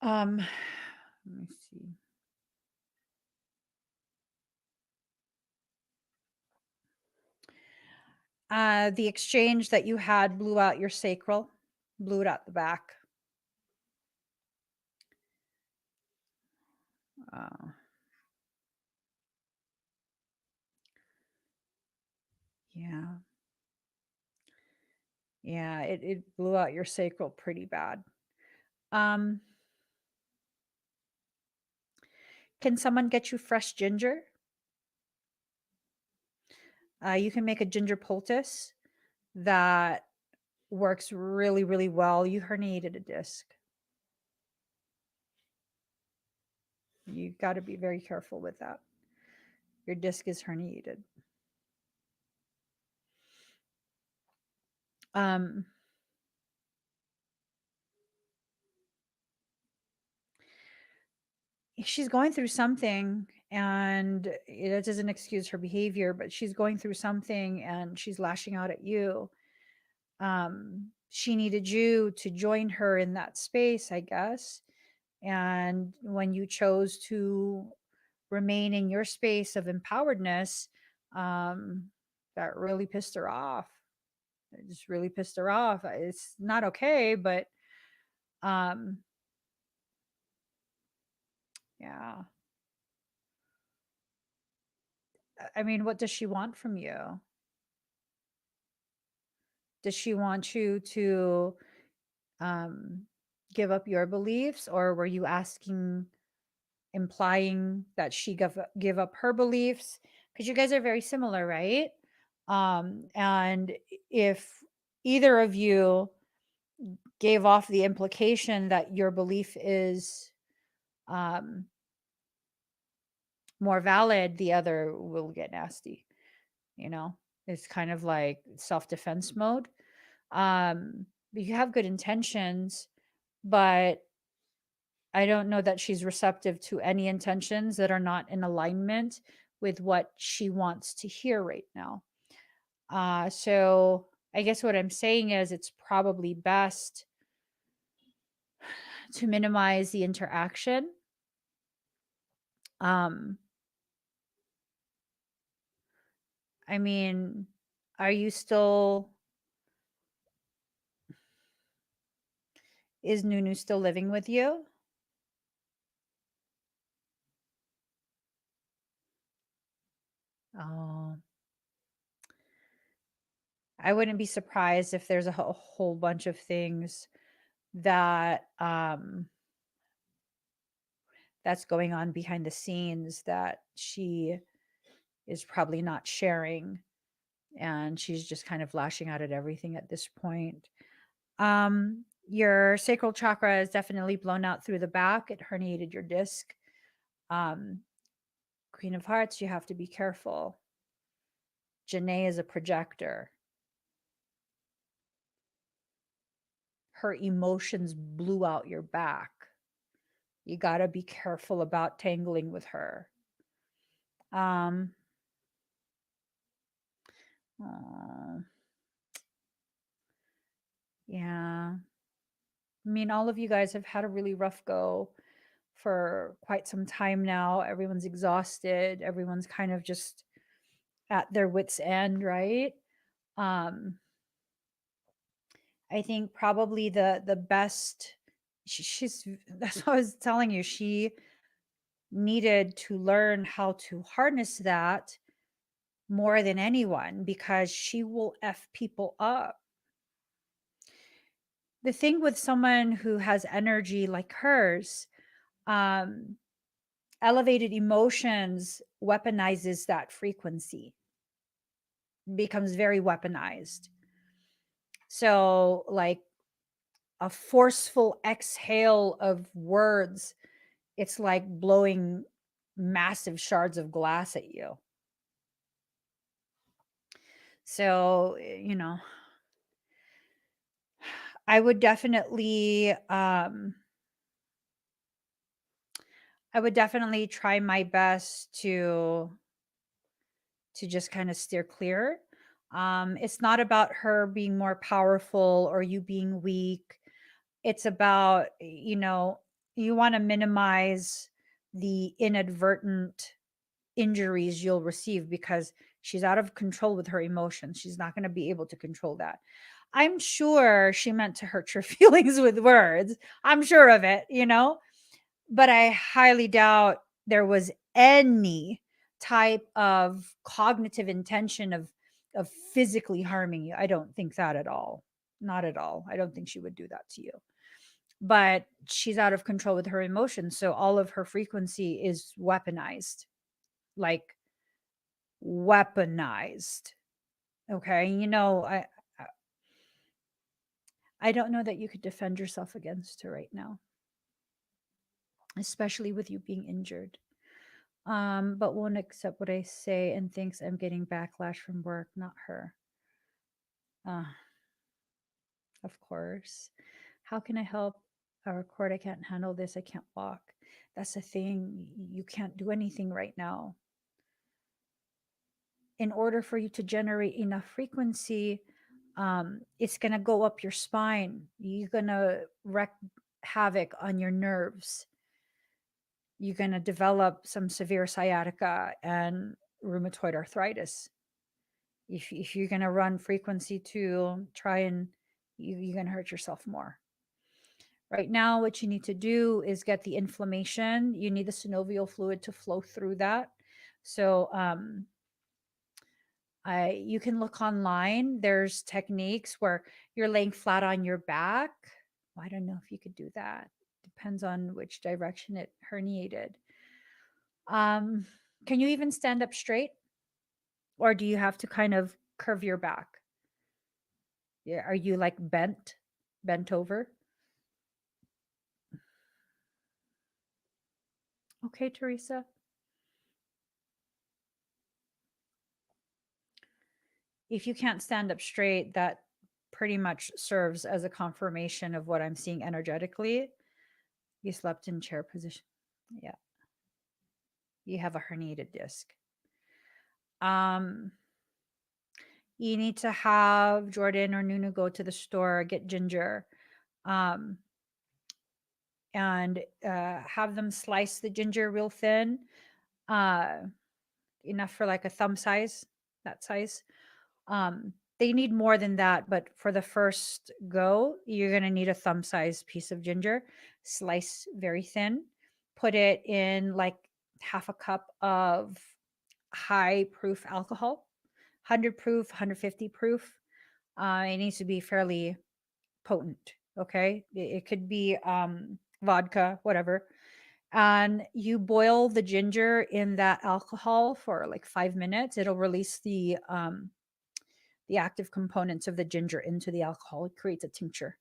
Let me see. The exchange that you had blew out your sacral, blew it out the back. Uh, yeah. Yeah, it blew out your sacral pretty bad. Um, can someone get you fresh ginger? You can make a ginger poultice that works really, really well. You herniated a disc. You got to be very careful with that. Your disc is herniated. Um, she's going through something, and it doesn't excuse her behavior, but she's going through something and she's lashing out at you. She needed you to join her in that space, I guess. And when you chose to remain in your space of empoweredness, um, that really pissed her off. It just really pissed her off. It's not okay, but um, yeah. I mean, what does she want from you? Does she want you to um, give up your beliefs, or were you asking, implying that she give up her beliefs? Because you guys are very similar, right? And if either of you gave off the implication that your belief is um, more valid, the other will get nasty. You know, it's kind of like self defense mode. You have good intentions, but I don't know that she's receptive to any intentions that are not in alignment with what she wants to hear right now. So I guess what I'm saying is it's probably best to minimize the interaction. Um, I mean, are you still, is Nunu still living with you? Oh, I wouldn't be surprised if there's a whole bunch of things that that's going on behind the scenes that she is probably not sharing, and she's just kind of lashing out at everything at this point. Your sacral chakra is definitely blown out through the back. It herniated your disc. um Queen of Hearts, you have to be careful. Janae is a projector. Her emotions blew out your back. You got to be careful about tangling with her. Um, oh, yeah. I mean, all of you guys have had a really rough go for quite some time now. Everyone's exhausted. Everyone's kind of just at their wits' end, right? Um, I think probably the best. She's that's what I was telling you. She needed to learn how to harness that more than anyone, because she will F people up. The thing with someone who has energy like hers, um, elevated emotions weaponizes that frequency, becomes very weaponized. So, like a forceful exhale of words, it's like blowing massive shards of glass at you. So, I would definitely try my best to just kind of steer clear. It's not about her being more powerful or you being weak. It's about, you want to minimize the inadvertent injuries you'll receive, because she's out of control with her emotions. She's not going to be able to control that. I'm sure she meant to hurt your feelings with words. I'm sure of it, but I highly doubt there was any type of cognitive intention of physically harming you. I don't think that at all. Not at all. I don't think she would do that to you. But she's out of control with her emotions, so all of her frequency is weaponized. Like weaponized. Okay? I don't know that you could defend yourself against her right now, especially with you being injured. But won't accept what I say and thinks I'm getting backlash from work, not her. Uh, of course. How can I help? I record, I can't handle this, I can't walk. That's the thing. You can't do anything right now. In order for you to generate enough frequency, it's going to go up your spine. You're going to wreak havoc on your nerves. You're going to develop some severe sciatica and rheumatoid arthritis. If you're going to run frequency to try and you're going to hurt yourself more. Right now, what you need to do is get the inflammation. You need the synovial fluid to flow through that. So, you can look online. There's techniques where you're laying flat on your back. Well, I don't know if you could do that. Depends on which direction it herniated. Um, can you even stand up straight, or do you have to kind of curve your back? Yeah, are you like bent over? Okay, Teresa. If you can't stand up straight, that pretty much serves as a confirmation of what I'm seeing energetically. You slept in chair position. Yeah. You have a herniated disc. Um, you need to have Jordan or Nunu go to the store, get ginger, um, and have them slice the ginger real thin, uh, enough for like a thumb size, that size. They need more than that, but for the first go, you're going to need a thumb size piece of ginger, slice very thin, put it in like half a cup of high proof alcohol, 100 proof, 150 proof. It needs to be fairly potent. Okay. It could be vodka, whatever. And you boil the ginger in that alcohol for like 5 minutes. It'll release the active components of the ginger into the alcohol. It creates a tincture.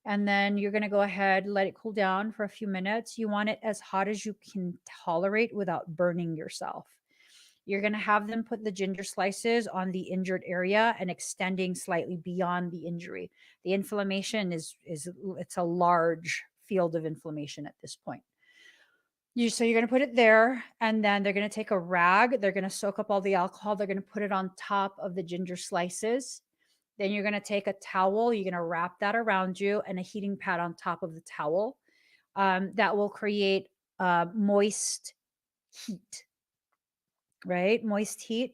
And then you're going to go ahead, let it cool down for a few minutes. You want it as hot as you can tolerate without burning yourself. You're going to have them put the ginger slices on the injured area and extending slightly beyond the injury. The inflammation is it's a large field of inflammation at this point. So you're going to put it there, and then they're going to take a rag. They're going to soak up all the alcohol. They're going to put it on top of the ginger slices. Then you're going to take a towel. You're going to wrap that around you and a heating pad on top of the towel. That will create moist heat, right? Moist heat.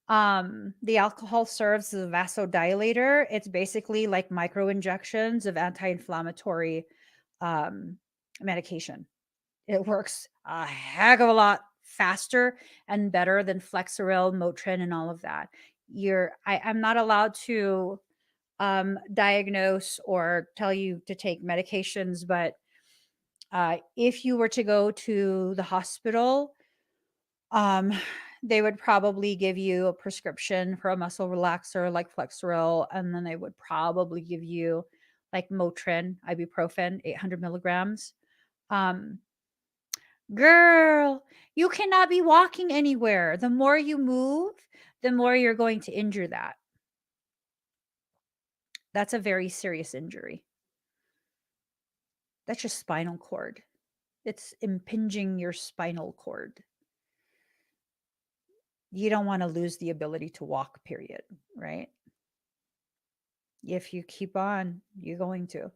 The alcohol serves as a vasodilator. It's basically like micro injections of anti-inflammatory um, medication. It works a heck of a lot faster and better than Flexeril, Motrin, and all of that. I'm not allowed to diagnose or tell you to take medications, but if you were to go to the hospital, um, they would probably give you a prescription for a muscle relaxer like Flexeril, and then they would probably give you like Motrin, ibuprofen, 800 milligrams. Um, Girl, you cannot be walking anywhere. The more you move, the more you're going to injure that. That's a very serious injury. That's your spinal cord. It's impinging your spinal cord. You don't want to lose the ability to walk, period, right? If you keep on, you're going to.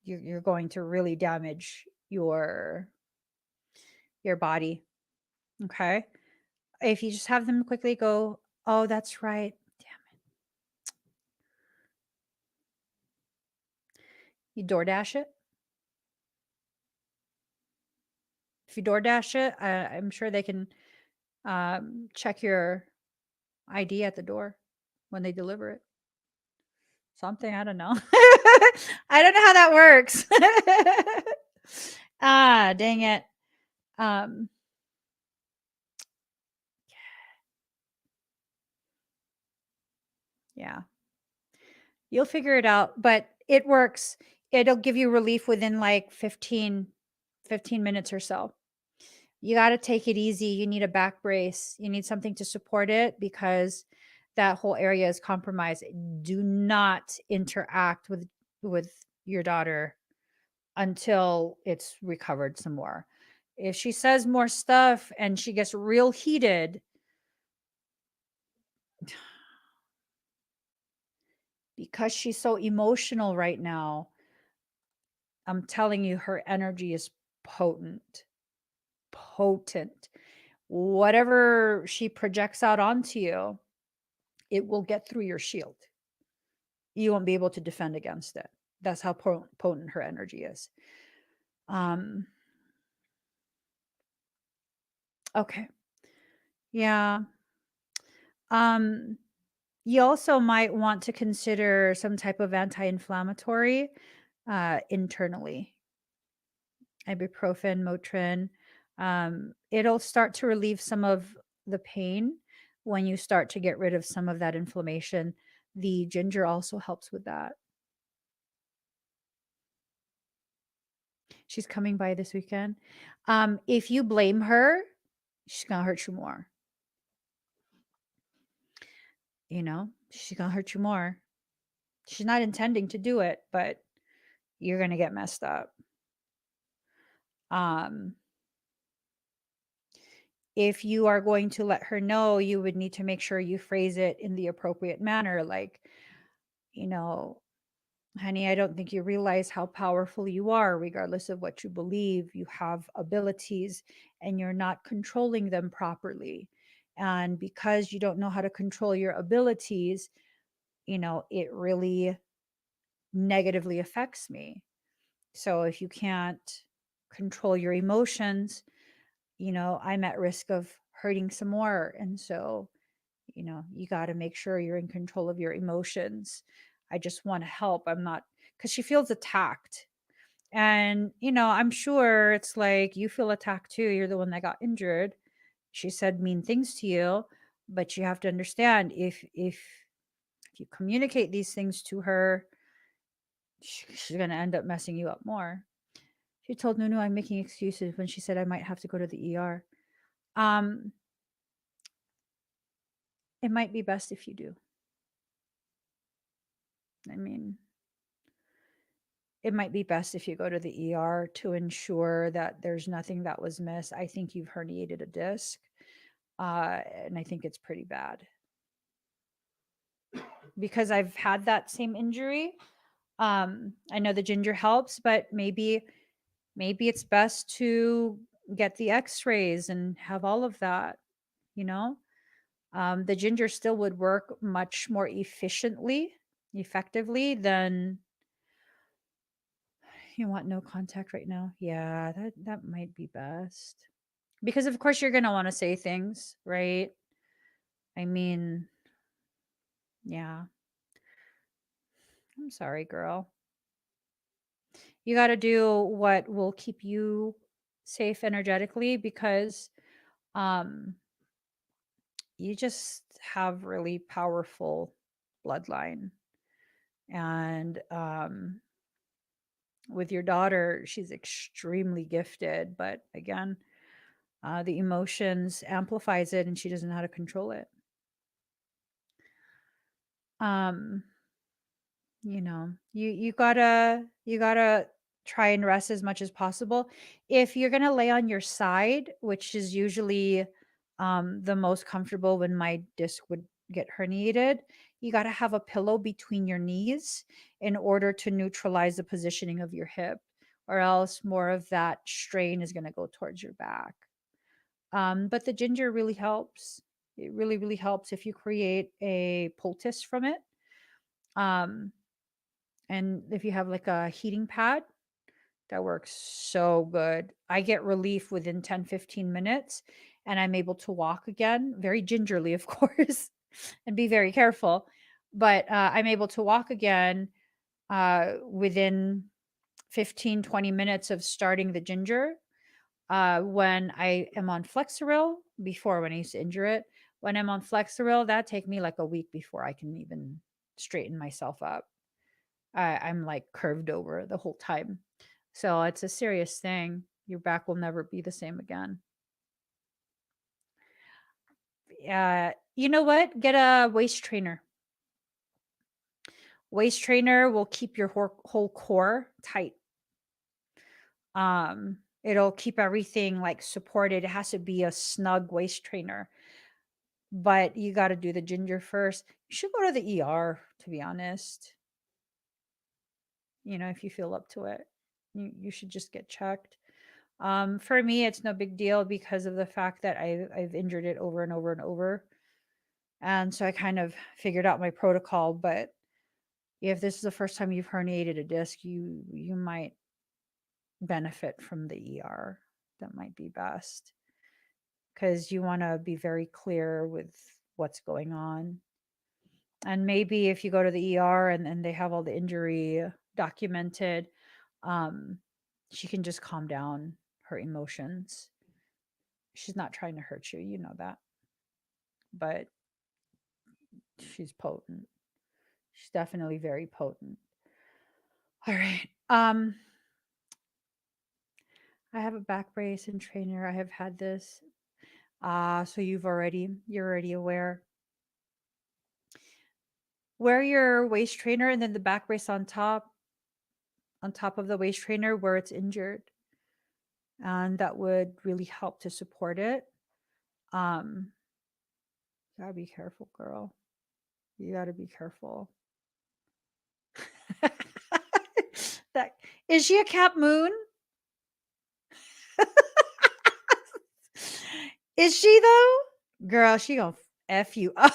You're going to really damage your body. Okay. If you just have them quickly go, oh, that's right. You DoorDash it. If you DoorDash it, I'm sure they can check your ID at the door when they deliver it. Something, I don't know. I don't know how that works. Ah, dang it. Um, yeah. You'll figure it out, but it works. It'll give you relief within like 15 minutes or so. You got to take it easy. You need a back brace. You need something to support it because that whole area is compromised. Do not interact with your daughter until it's recovered some more. If she says more stuff and she gets real heated, because she's so emotional right now, I'm telling you, her energy is potent. Potent. Whatever she projects out onto you, it will get through your shield. You won't be able to defend against it. That's how potent her energy is. Um, okay. Yeah. Um, you also might want to consider some type of anti-inflammatory internally. Ibuprofen, Motrin. It'll start to relieve some of the pain when you start to get rid of some of that inflammation. The ginger also helps with that. She's coming by this weekend. If you blame her, she's gonna hurt you more. You know, she's gonna hurt you more. She's not intending to do it, but you're gonna get messed up. Um, if you are going to let her know, you would need to make sure you phrase it in the appropriate manner, like, you know, honey, I don't think you realize how powerful you are, regardless of what you believe. You have abilities and you're not controlling them properly. And because you don't know how to control your abilities, it really negatively affects me. So if you can't control your emotions, I'm at risk of hurting some more. And so, you got to make sure you're in control of your emotions. I just want to help. I'm not, because she feels attacked. And, I'm sure it's like you feel attacked too. You're the one that got injured. She said mean things to you, but you have to understand if you communicate these things to her, she's going to end up messing you up more. She told Nunu I'm making excuses when she said I might have to go to the ER. Um, it might be best if you do. I mean, it might be best if you go to the ER to ensure that there's nothing that was missed. I think you've herniated a disc, and I think it's pretty bad because I've had that same injury. I know the ginger helps, but maybe it's best to get the X-rays and have all of that. You know, the ginger still would work much more effectively than. You want no contact right now? Yeah, that might be best. Because of course you're going to want to say things, right? I mean, yeah. I'm sorry, girl. You got to do what will keep you safe energetically because um you just have really powerful bloodline. And with your daughter, she's extremely gifted, but again, the emotions amplifies it and she doesn't know how to control it. um you gotta try and rest as much as possible. If you're gonna lay on your side, which is usually the most comfortable when my disc would get herniated, you gotta have a pillow between your knees in order to neutralize the positioning of your hip, or else more of that strain is gonna go towards your back. But the ginger really helps. It really, really helps if you create a poultice from it. Um, and if you have like a heating pad, that works so good. I get relief within 10-15 minutes and I'm able to walk again, very gingerly, of course, and be very careful. But I'm able to walk again within 15-20 minutes of starting the ginger. When I am on Flexeril, before when I used to injure it, when I'm on Flexeril, that take me like a week before I can even straighten myself up. I'm like curved over the whole time. So it's a serious thing. Your back will never be the same again. You know what? Get a waist trainer. Waist trainer will keep your whole core tight. It'll keep everything like supported. It has to be a snug waist trainer, but you got to do the ginger first. You should go to the ER, to be honest. If you feel up to it, you should just get checked. For me, it's no big deal because of the fact that I've injured it over and over and over, and so I kind of figured out my protocol. But if this is the first time you've herniated a disc, you might benefit from the ER. That might be best because you want to be very clear with what's going on. And maybe if you go to the ER and they have all the injury documented, um, she can just calm down her emotions. She's not trying to hurt you, you know that. But she's potent. She's definitely very potent. All right. I have a back brace and trainer. I have had this. So you're already aware. Wear your waist trainer and then the back brace on top of the waist trainer where it's injured. And that would really help to support it. Um, gotta be careful, girl. You gotta be careful. That is she a Cap Moon? Is she though? Girl, she gonna F you up.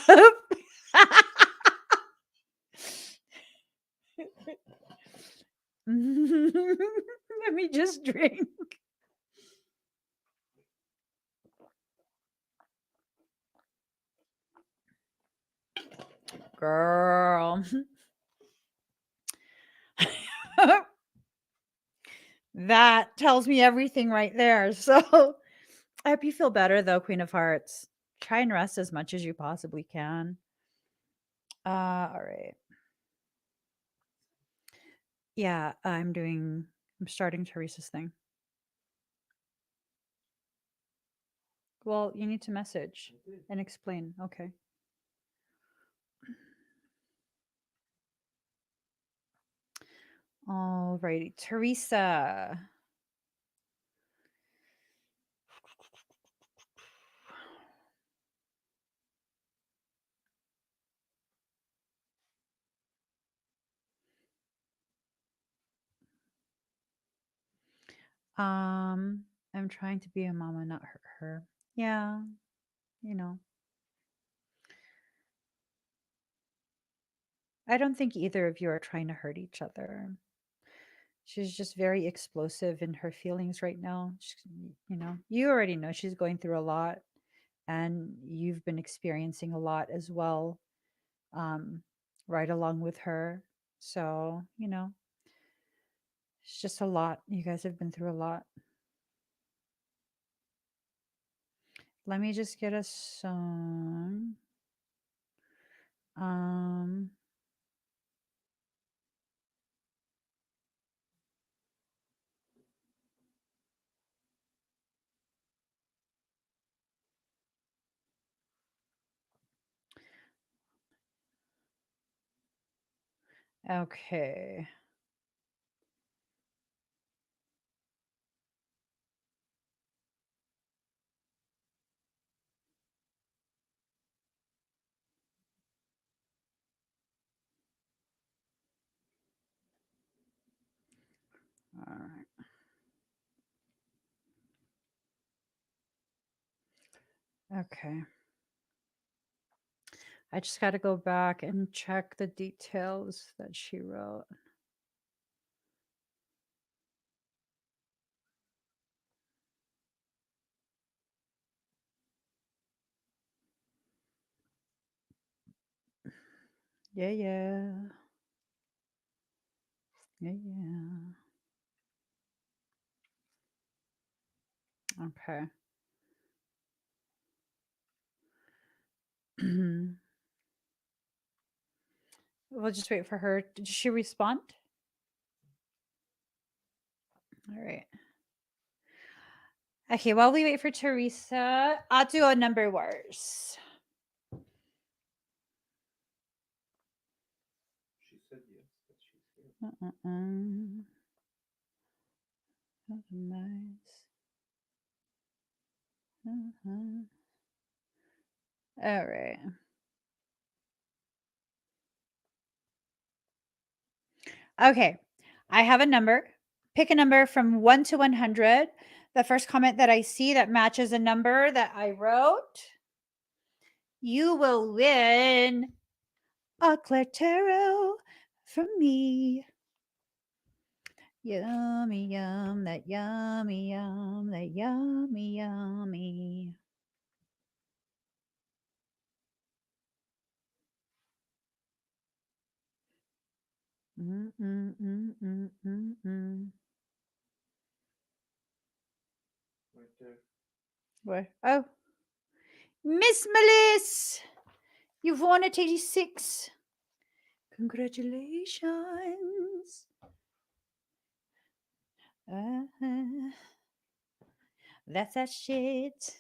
Let me just drink. Girl. That tells me everything right there. So I hope you feel better though, Queen of Hearts. Try and rest as much as you possibly can. All right. Yeah, I'm starting Teresa's thing. Well, you need to message and explain. Okay. All righty. Teresa. I'm trying to be a mama, not hurt her. Yeah, you know. I don't think either of you are trying to hurt each other. She's just very explosive in her feelings right now. You already know she's going through a lot and you've been experiencing a lot as well, um, right along with her. So, it's just a lot. You guys have been through a lot. Let me just get a song. Um, okay. All right. Okay. I just got to go back and check the details that she wrote. Yeah, yeah. Yeah, yeah. Okay. we'll just wait for her. Did she respond? All right. Okay, while we wait for Teresa, I'll do a number words. She said yes, but she's here. That's nice. All right. Okay. I have a number. Pick a number from 1 to 100. The first comment that I see that matches a number that I wrote, you will win a Claire Tarot from me. Yummy, yum, that yummy, yum, that yummy, yummy. Mm, mm, mm, mm, mm, mm. Right there. Where? Oh, Miss Melissa, you've won at 86. Congratulations. Uh-huh. That's that shit.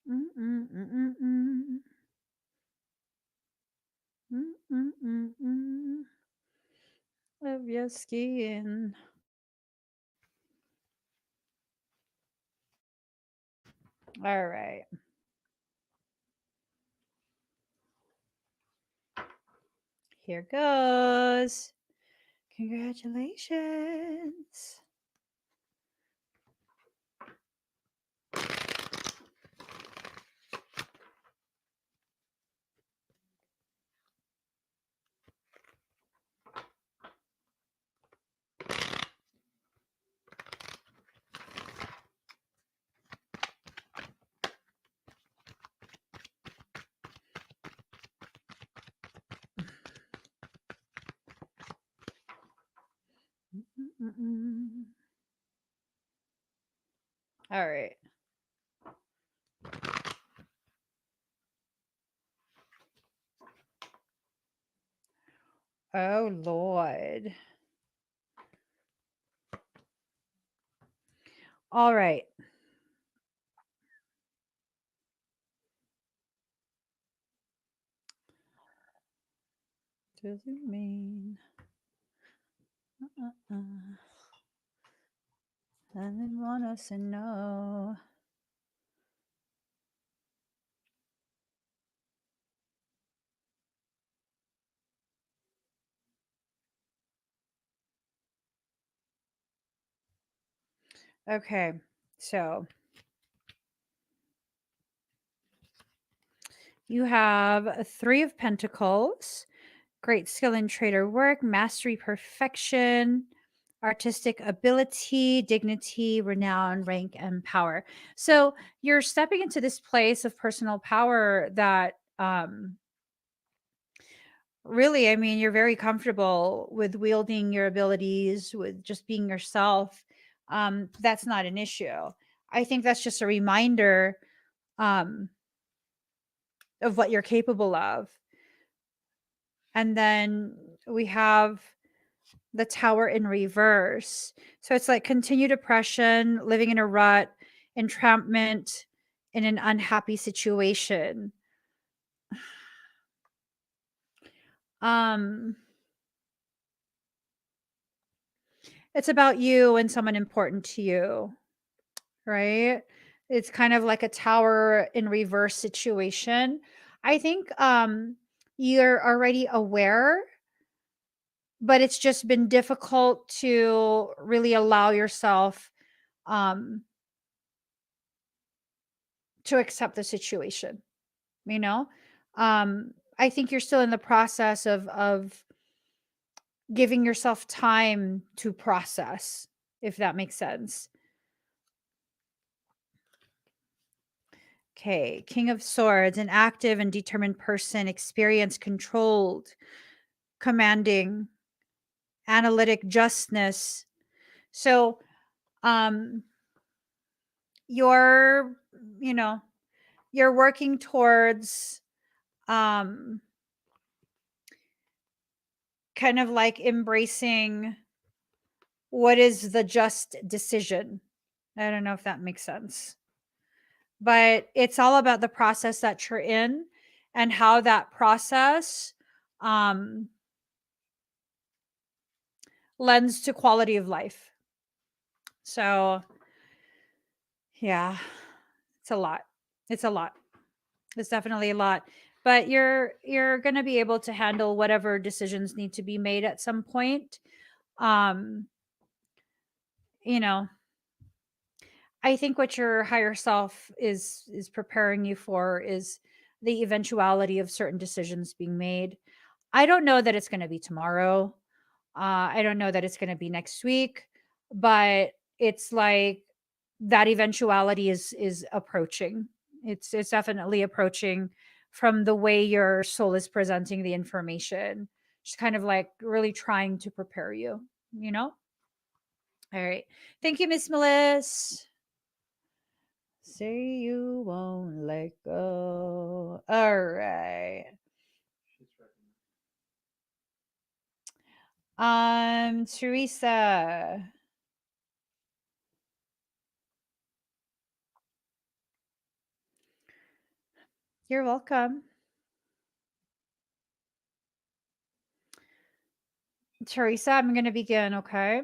Mm, mm, mm, mm, mm. Mm, mm, mm, mm. Of your skin. All right. Here goes. Congratulations. Mm-mm-mm. All right. Oh, Lord. All right. Doesn't mean. I didn't want us to know. Okay. So you have a 3 of Pentacles, great skill in trader work, mastery, perfection, artistic ability, dignity, renown, rank, and power. So you're stepping into this place of personal power that really, I mean, you're very comfortable with wielding your abilities, with just being yourself. That's not an issue. I think that's just a reminder um, of what you're capable of. And then we have the Tower in reverse. So it's like continued oppression, living in a rut, entrampment in an unhappy situation. Um, it's about you and someone important to you, right? It's kind of like a tower in reverse situation. I think you're already aware, but it's just been difficult to really allow yourself um to accept the situation, you know? I think you're still in the process of giving yourself time to process, if that makes sense. Okay, King of Swords, an active and determined person, experienced, controlled, commanding, analytic, justness. So, um, you're, you know, you're working towards um kind of like embracing what is the just decision. I don't know if that makes sense. But it's all about the process that you're in and how that process um lends to quality of life. So, yeah, it's a lot. It's a lot. It's definitely a lot. But you're going to be able to handle whatever decisions need to be made at some point. Um, you know, I think what your higher self is preparing you for is the eventuality of certain decisions being made. I don't know that it's going to be tomorrow. I don't know that it's going to be next week, but it's like that eventuality is approaching. It's definitely approaching from the way your soul is presenting the information. Just kind of like really trying to prepare you, you know? All right. Thank you, Miss Melissa. Say you won't let go. All right. She's recommending. Teresa. You're welcome. Teresa, I'm going to begin, okay?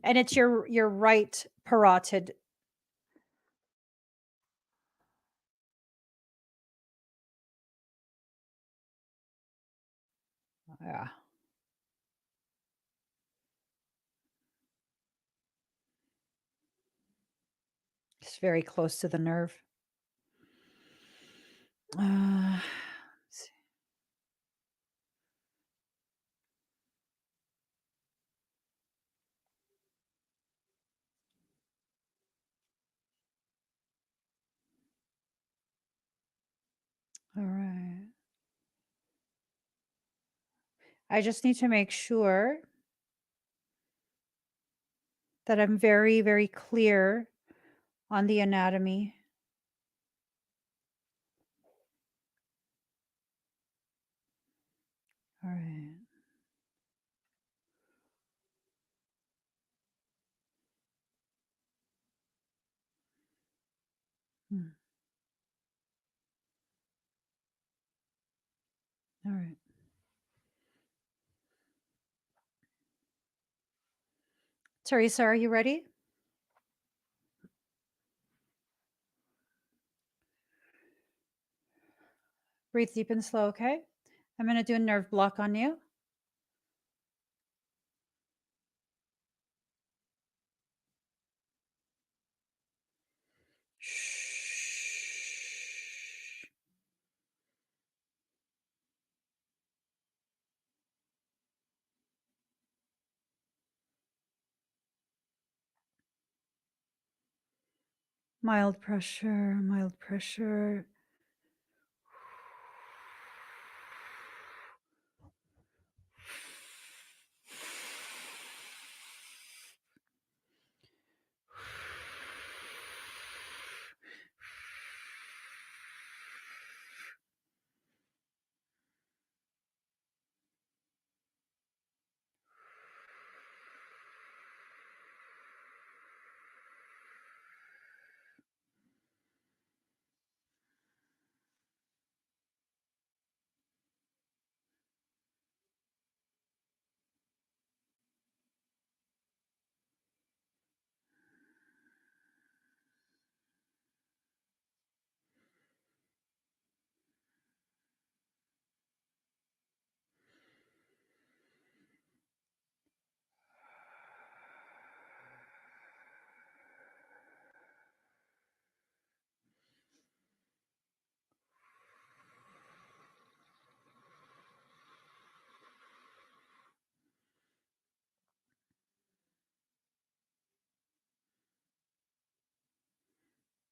And it's your right parotid. Yeah. It's very close to the nerve. Let's see. All right. I just need to make sure that I'm very, very clear on the anatomy. All right. Hmm. All right. Teresa, are you ready? Breathe deep and slow, okay? I'm going to do a nerve block on you. Shh. Mild pressure, mild pressure.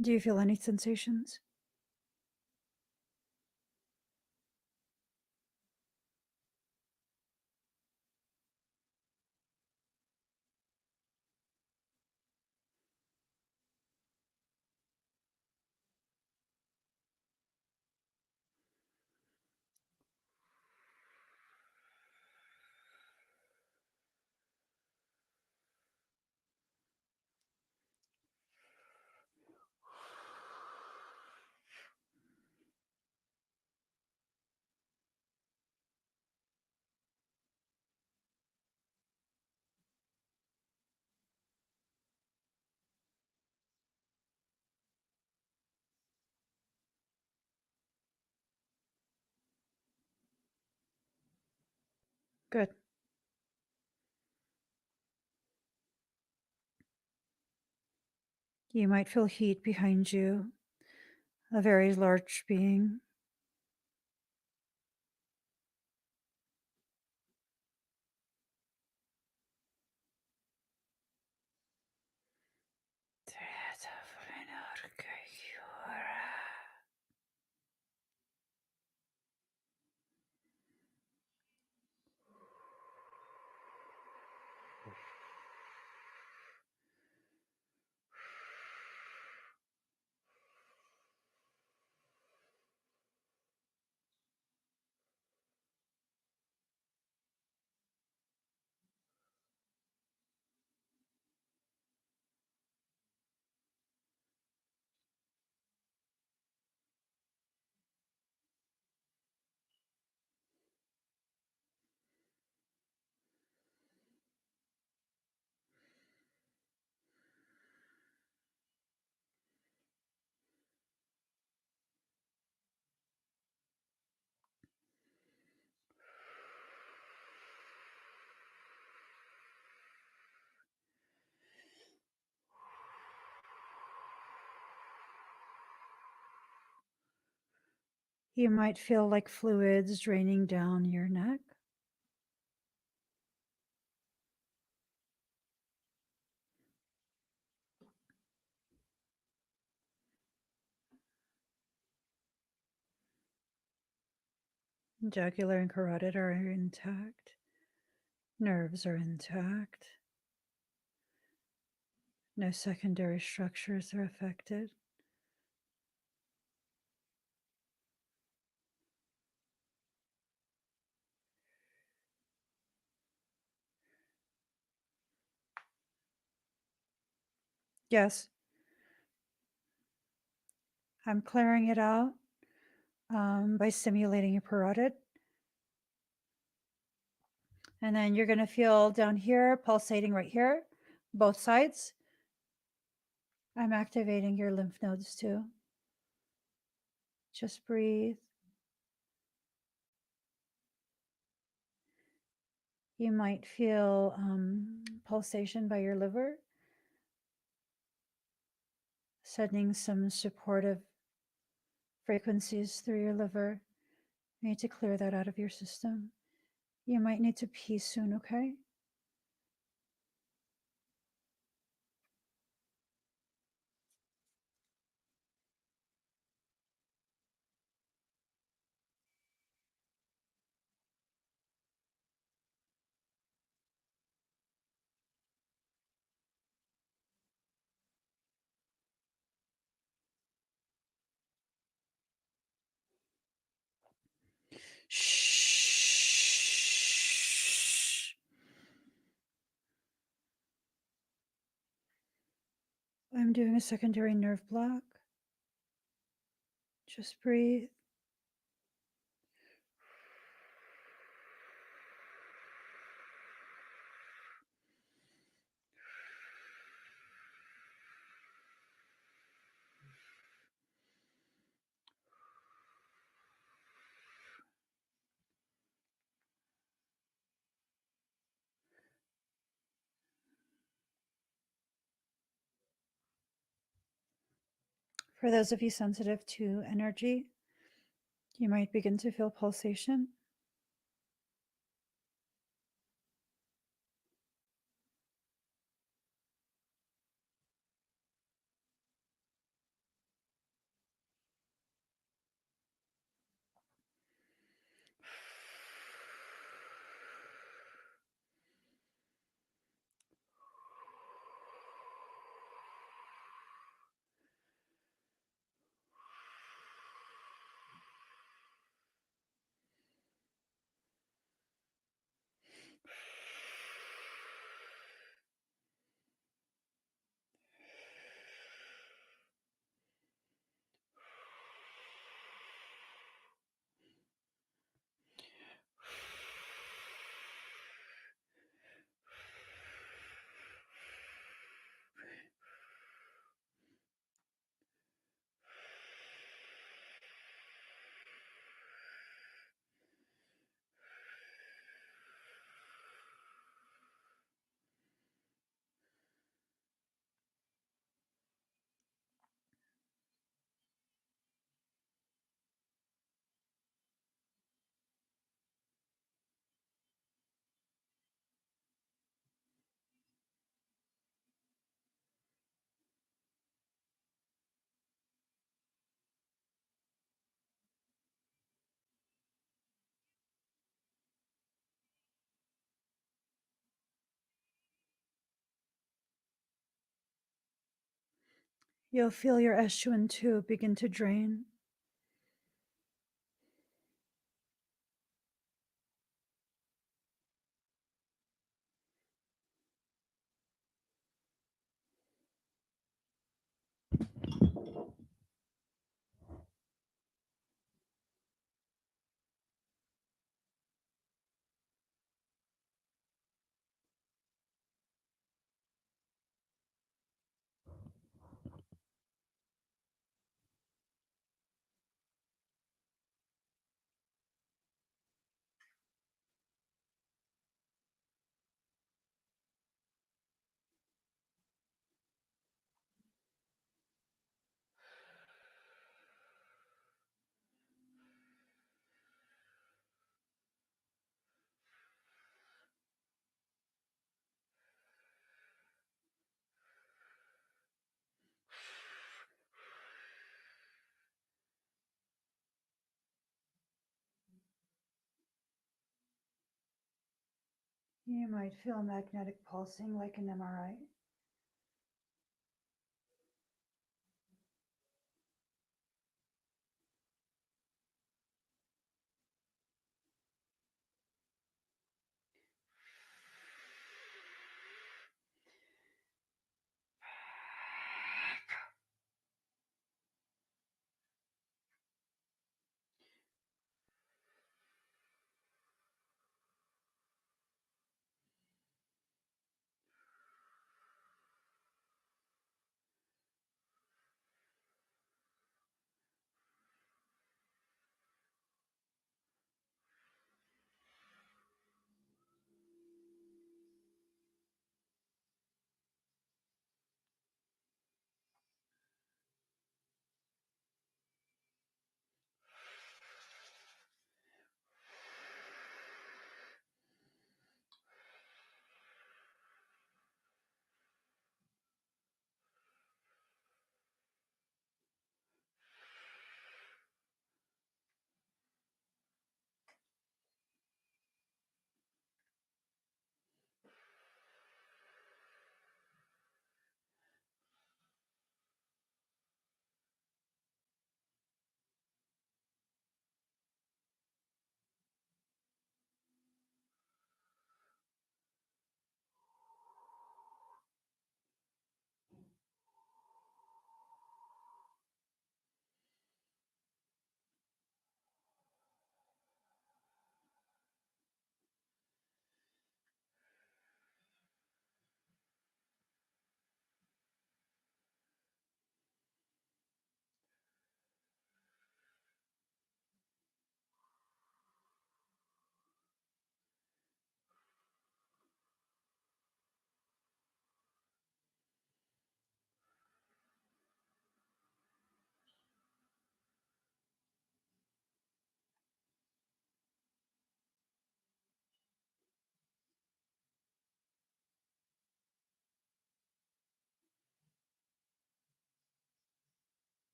Do you feel any sensations? Good. You might feel heat behind you, a very large being. You might feel like fluids draining down your neck. Jugular and carotid are intact. Nerves are intact. No secondary structures are affected. Yes, I'm clearing it out by stimulating your parotid. And then you're going to feel down here, pulsating right here, both sides. I'm activating your lymph nodes too. Just breathe. You might feel pulsation by your liver, sending some supportive frequencies through your liver. You need to clear that out of your system. You might need to pee soon, okay? Shh. I'm doing a secondary nerve block. Just breathe. For those of you sensitive to energy, you might begin to feel pulsation. You'll feel your SUN2 begin to drain. You might feel magnetic pulsing like an MRI.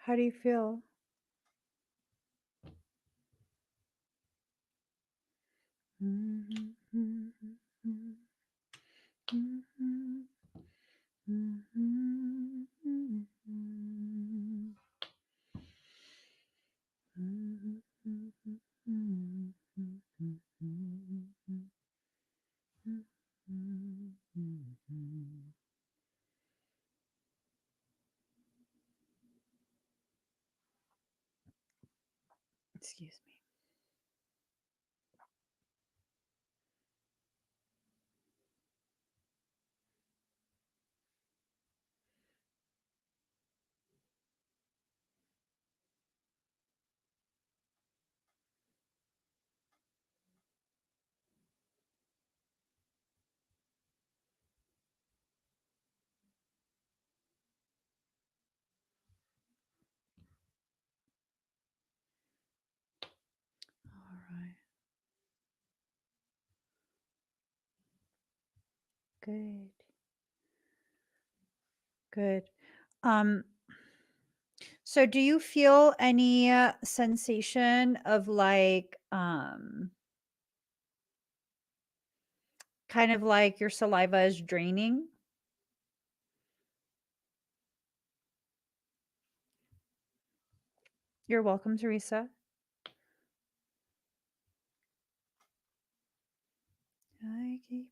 How do you feel? Excuse me. Good. Good. Um, so do you feel any sensation of like kind of like your saliva is draining? You're welcome, Teresa. I keep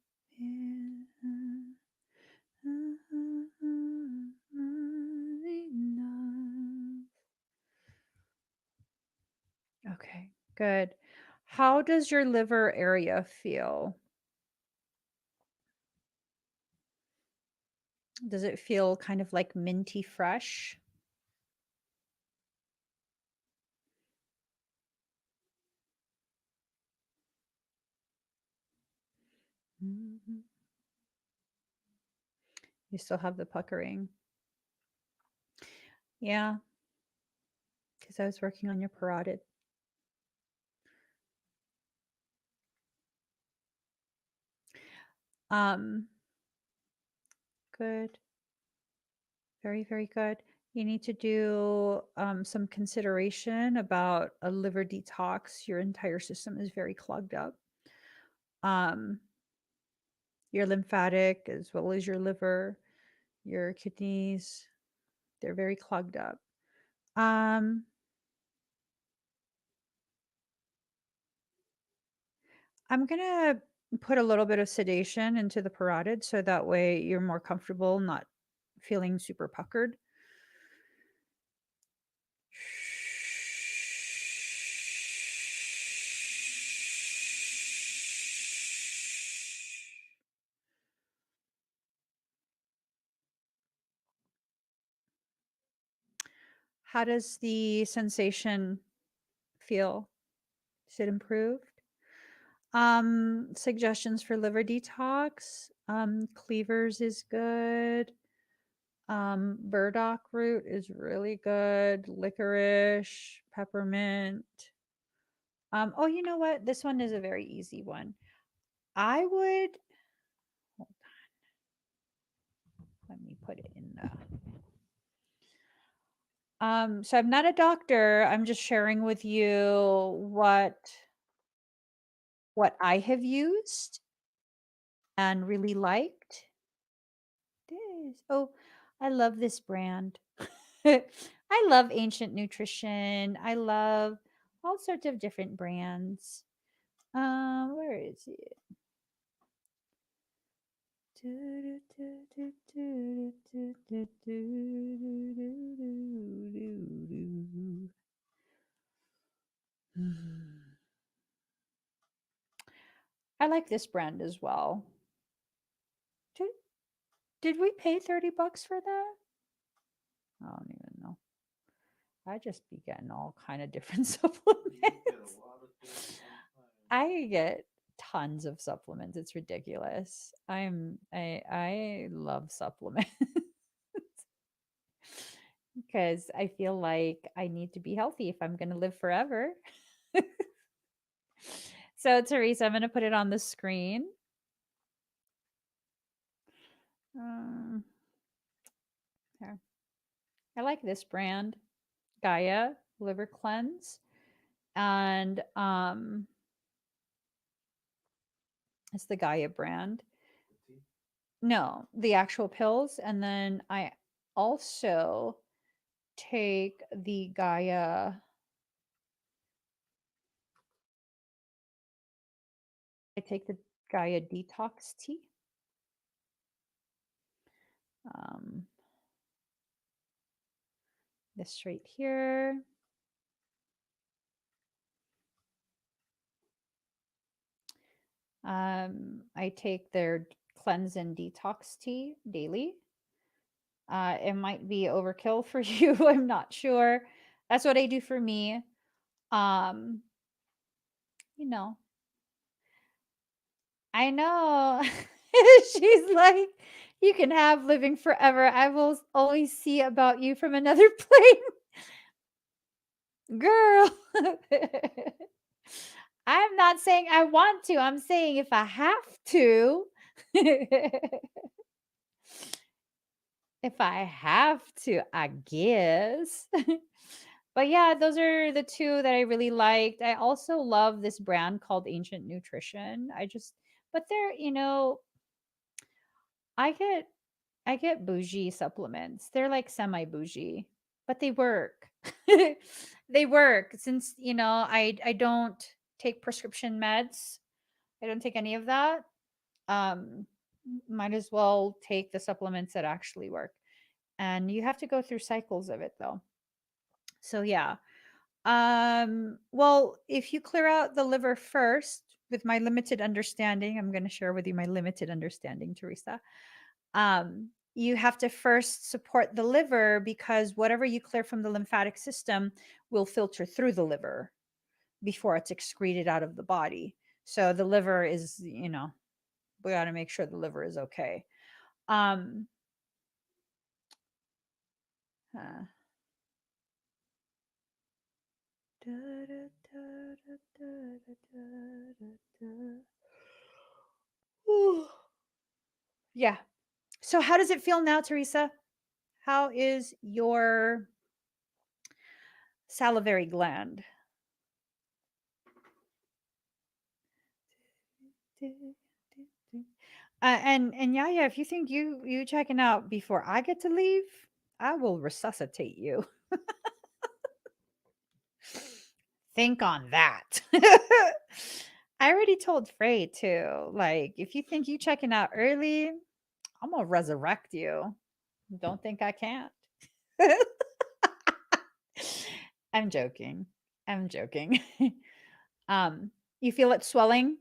Okay, good. How does your liver area feel? Does it feel kind of like minty fresh? Mhm. You still have the puckering. Yeah, because I was working on your parotid. Um, good. Very, very good. You need to do some consideration about a liver detox. Your entire system is very clogged up. Um, your lymphatic, as well as your liver, your kidneys, they're very clogged up. Um, I'm gonna put a little bit of sedation into the parotid so that way you're more comfortable, not feeling super puckered. How does the sensation feel? Is it improved? Suggestions for liver detox. Cleavers is good. Burdock root is really good. Licorice, peppermint. Oh, you know what? This one is a very easy one. I would hold on. Let me put it in the so I'm not a doctor. I'm just sharing with you what I have used and really liked. This. Oh, I love this brand. I love Ancient Nutrition. I love all sorts of different brands. Where is it? I like this brand as well. Did, did we pay 30 bucks for that? I don't even know. I just be getting all kind of different supplements. I get tons of supplements. It's ridiculous. I love supplements because I feel like I need to be healthy if I'm going to live forever. So Teresa, I'm going to put it on the screen. Here. I like this brand, Gaia Liver Cleanse, and it's the Gaia brand. No, the actual pills, and then I also take the Gaia. I take the Gaia detox tea. Um, this right here. I take their cleanse and detox tea daily. It might be overkill for you. I'm not sure. That's what I do for me. Um, you know, I know. She's like, you can have living forever. I will always see about you from another plane. Girl. I'm not saying I want to. I'm saying if I have to. If I have to, I guess. But yeah, those are the two that I really liked. I also love this brand called Ancient Nutrition. But they're, I get I get bougie supplements. They're like semi bougie, but they work. They work since, I don't take prescription meds. I don't take any of that. Um might as well take the supplements that actually work. And you have to go through cycles of it though. So yeah. Well, if you clear out the liver first, with my limited understanding, I'm going to share with you my limited understanding, Teresa. You have to first support the liver because whatever you clear from the lymphatic system will filter through the liver before it's excreted out of the body. So the liver is, we got to make sure the liver is okay. Um, uh, yeah. So how does it feel now, Teresa? How is your salivary gland? And yeah, if you think you checking out before I get to leave, I will resuscitate you. Think on that. I already told Frey too. Like, if you think you checking out early, I'm gonna resurrect you. Don't think I can't. I'm joking. I'm joking. um, you feel it swelling?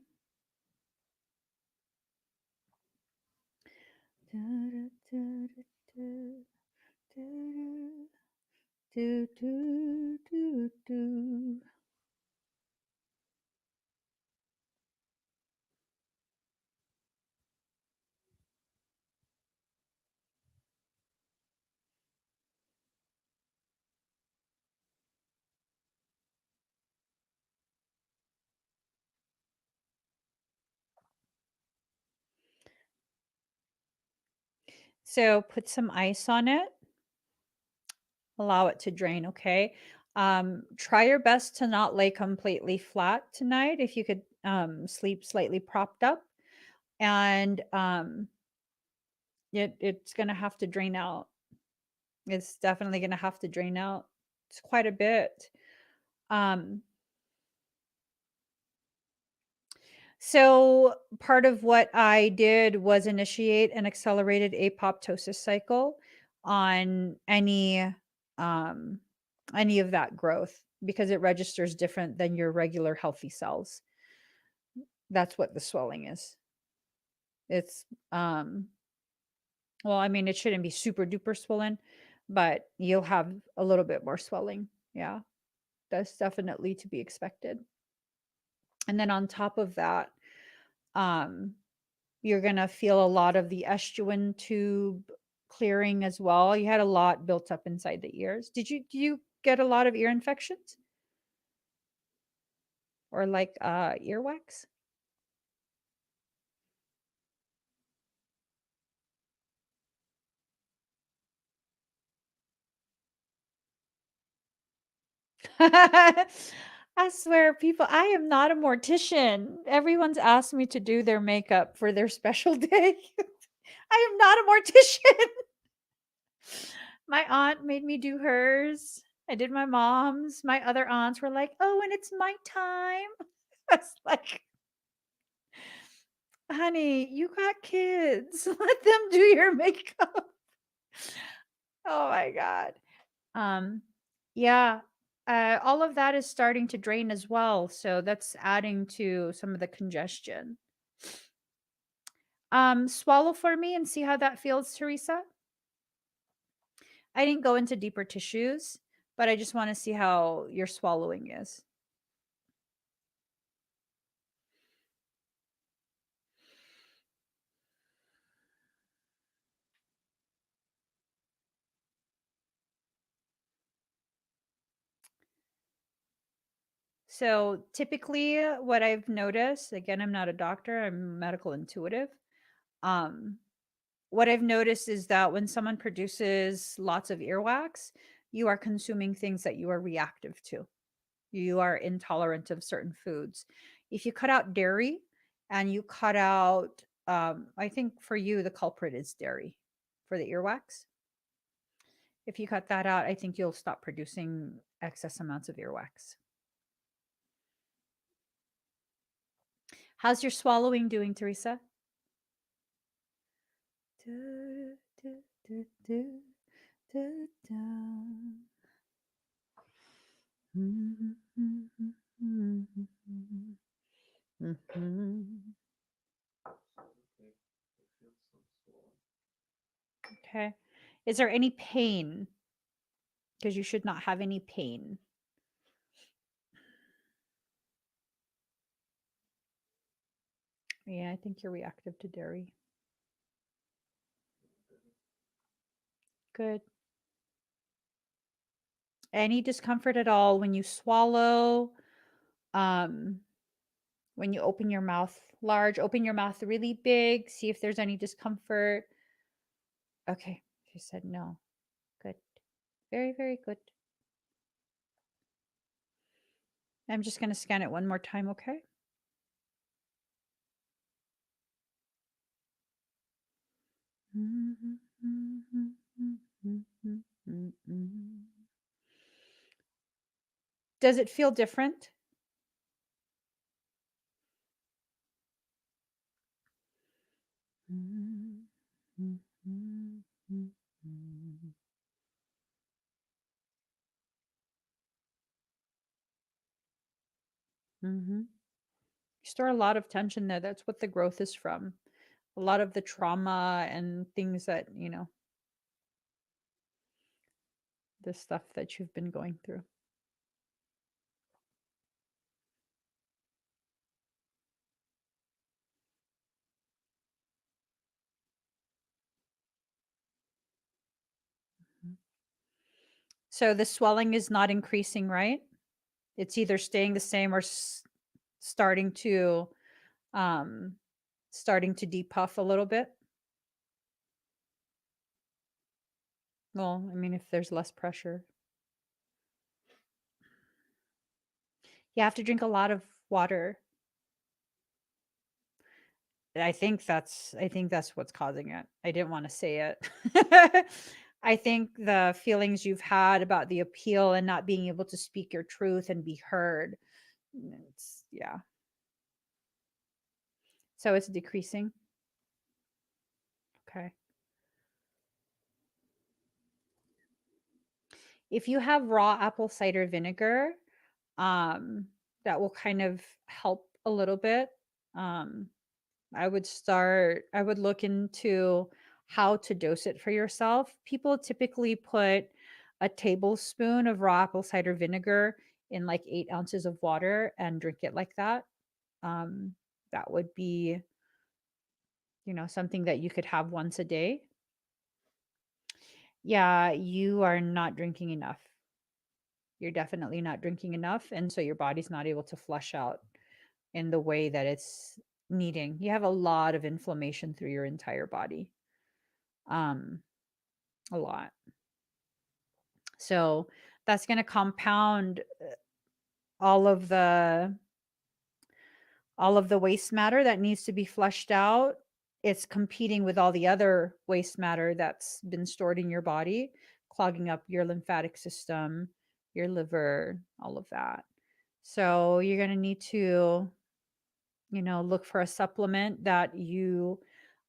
So put some ice on it, allow it to drain, okay? Try your best to not lay completely flat tonight. If you could sleep slightly propped up, and it's going to have to drain out. It's definitely going to have to drain out. It's quite a bit. Um, So part of what I did was initiate an accelerated apoptosis cycle on um any of that growth because it registers different than your regular healthy cells. That's what the swelling is. It's well, I mean it shouldn't be super duper swollen, but you'll have a little bit more swelling. Yeah. That's definitely to be expected. And then on top of that, um you're gonna feel a lot of the estuin tube clearing as well. You had a lot built up inside the ears. Do you get a lot of ear infections or like earwax? I swear, people, I am not a mortician. Everyone's asked me to do their makeup for their special day. I am not a mortician. My aunt made me do hers. I did my mom's. My other aunts were like, "Oh, and it's my time." I was like, "Honey, you got kids. Let them do your makeup." Oh my god. Um, yeah. All of that is starting to drain as well, so that's adding to some of the congestion. Swallow for me and see how that feels, Teresa. I didn't go into deeper tissues, but I just want to see how your swallowing is. So typically, what I've noticed, again, I'm not a doctor, I'm medical intuitive. Um, what I've noticed is that when someone produces lots of earwax, you are consuming things that you are reactive to. You are intolerant of certain foods. If you cut out dairy and you cut out, I think for you, the culprit is dairy for the earwax. If you cut that out, I think you'll stop producing excess amounts of earwax. How's your swallowing doing, Teresa? Du, du, du, du, du, du. Mhm, mhm, mhm, mhm. Okay. Is there any pain? Because you should not have any pain. Yeah, I think you're reactive to dairy. Good. Any discomfort at all when you swallow? Um, when you open your mouth large, open your mouth really big, see if there's any discomfort. Okay, she said no. Good. Very, very good. I'm just going to scan it one more time, okay? Does it feel different? You store a lot of tension there. That's what the growth is from. A lot of the trauma and things that, the stuff that you've been going through. So the swelling is not increasing, right? It's either staying the same or starting to um starting to depuff a little bit. Well, I mean, if there's less pressure. You have to drink a lot of water. I think that's what's causing it. I didn't want to say it. I think the feelings you've had about the appeal and not being able to speak your truth and be heard. Yeah. So it's decreasing. Okay. If you have raw apple cider vinegar, um, that will kind of help a little bit. Um, I would look into how to dose it for yourself. People typically put a tablespoon of raw apple cider vinegar in like 8 ounces of water and drink it like that. Um, that would be, something that you could have once a day. Yeah, you are not drinking enough. You're definitely not drinking enough. And so your body's not able to flush out in the way that it's needing. You have a lot of inflammation through your entire body. Um, a lot. So that's going to compound all of the all of the waste matter that needs to be flushed out. It's competing with all the other waste matter that's been stored in your body, clogging up your lymphatic system, your liver, all of that. So you're going to need to, look for a supplement that you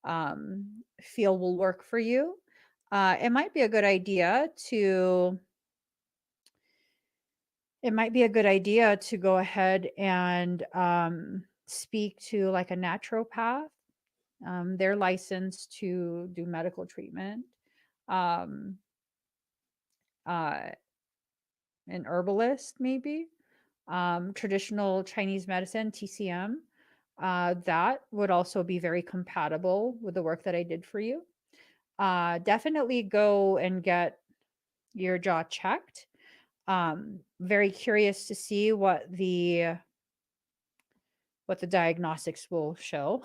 feel will work for you. It might be a good idea to go ahead and speak to like a naturopath. They're licensed to do medical treatment. Um, uh, an herbalist, maybe. Traditional Chinese medicine, TCM. That would also be very compatible with the work that I did for you. Definitely go and get your jaw checked. Very curious to see what what the diagnostics will show.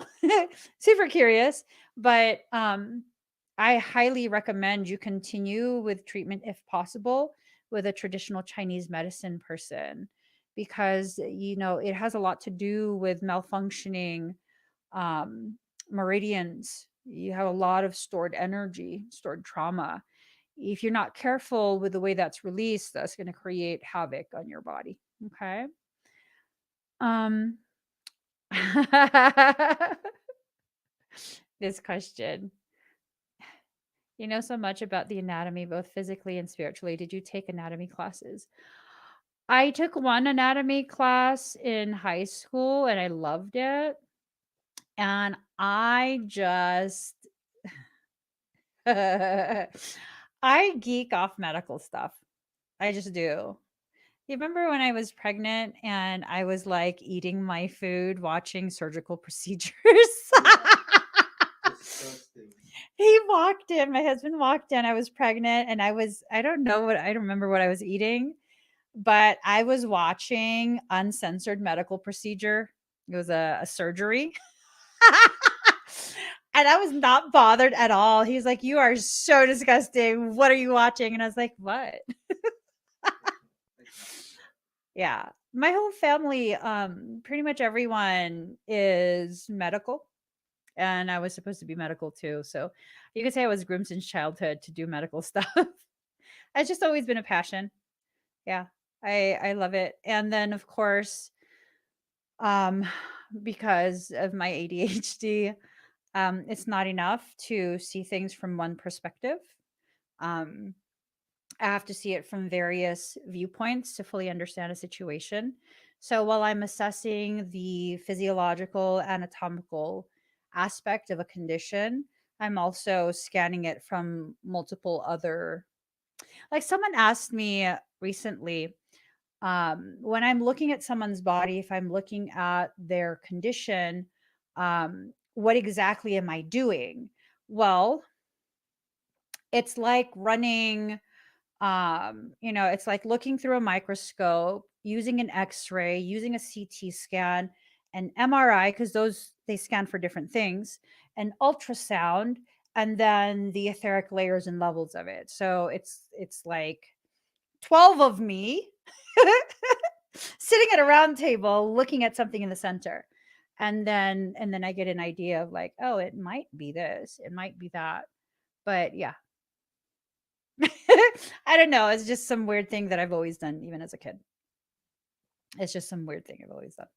Super curious, but I highly recommend you continue with treatment if possible with a traditional Chinese medicine person, because it has a lot to do with malfunctioning um, meridians. You have a lot of stored energy, stored trauma. If you're not careful with the way that's released, that's going to create havoc on your body. Okay. Um, this question. You know so much about the anatomy, both physically and spiritually. Did you take anatomy classes? I took one anatomy class in high school and I loved it. And I just, I geek off medical stuff. I just do. You remember when I was pregnant and I was like eating my food, watching surgical procedures? Disgusting. He walked in, my husband walked in. I was pregnant and I don't know I don't remember what I was eating, but I was watching uncensored medical procedure. It was a surgery. And I was not bothered at all. He was like, "You are so disgusting. What are you watching?" And I was like, "What?" Yeah. My whole family, pretty much everyone is medical. And I was supposed to be medical too. So you could say I was groomed since childhood to do medical stuff. It's just always been a passion. Yeah. I love it. And then of course, um, because of my ADHD, it's not enough to see things from one perspective. Um, I have to see it from various viewpoints to fully understand a situation. So while I'm assessing the physiological, anatomical aspect of a condition, I'm also scanning it from multiple other. Like someone asked me recently, when I'm looking at someone's body, if I'm looking at their condition, what exactly am I doing? Well, it's like running it's like looking through a microscope, using an X-ray, using a CT scan, an MRI, because those they scan for different things, an ultrasound, and then the etheric layers and levels of it. So it's like 12 of me sitting at a round table looking at something in the center. And then I get an idea of like, oh, it might be this, it might be that. But yeah, I don't know. It's just some weird thing that I've always done, even as a kid. It's just some weird thing I've always done.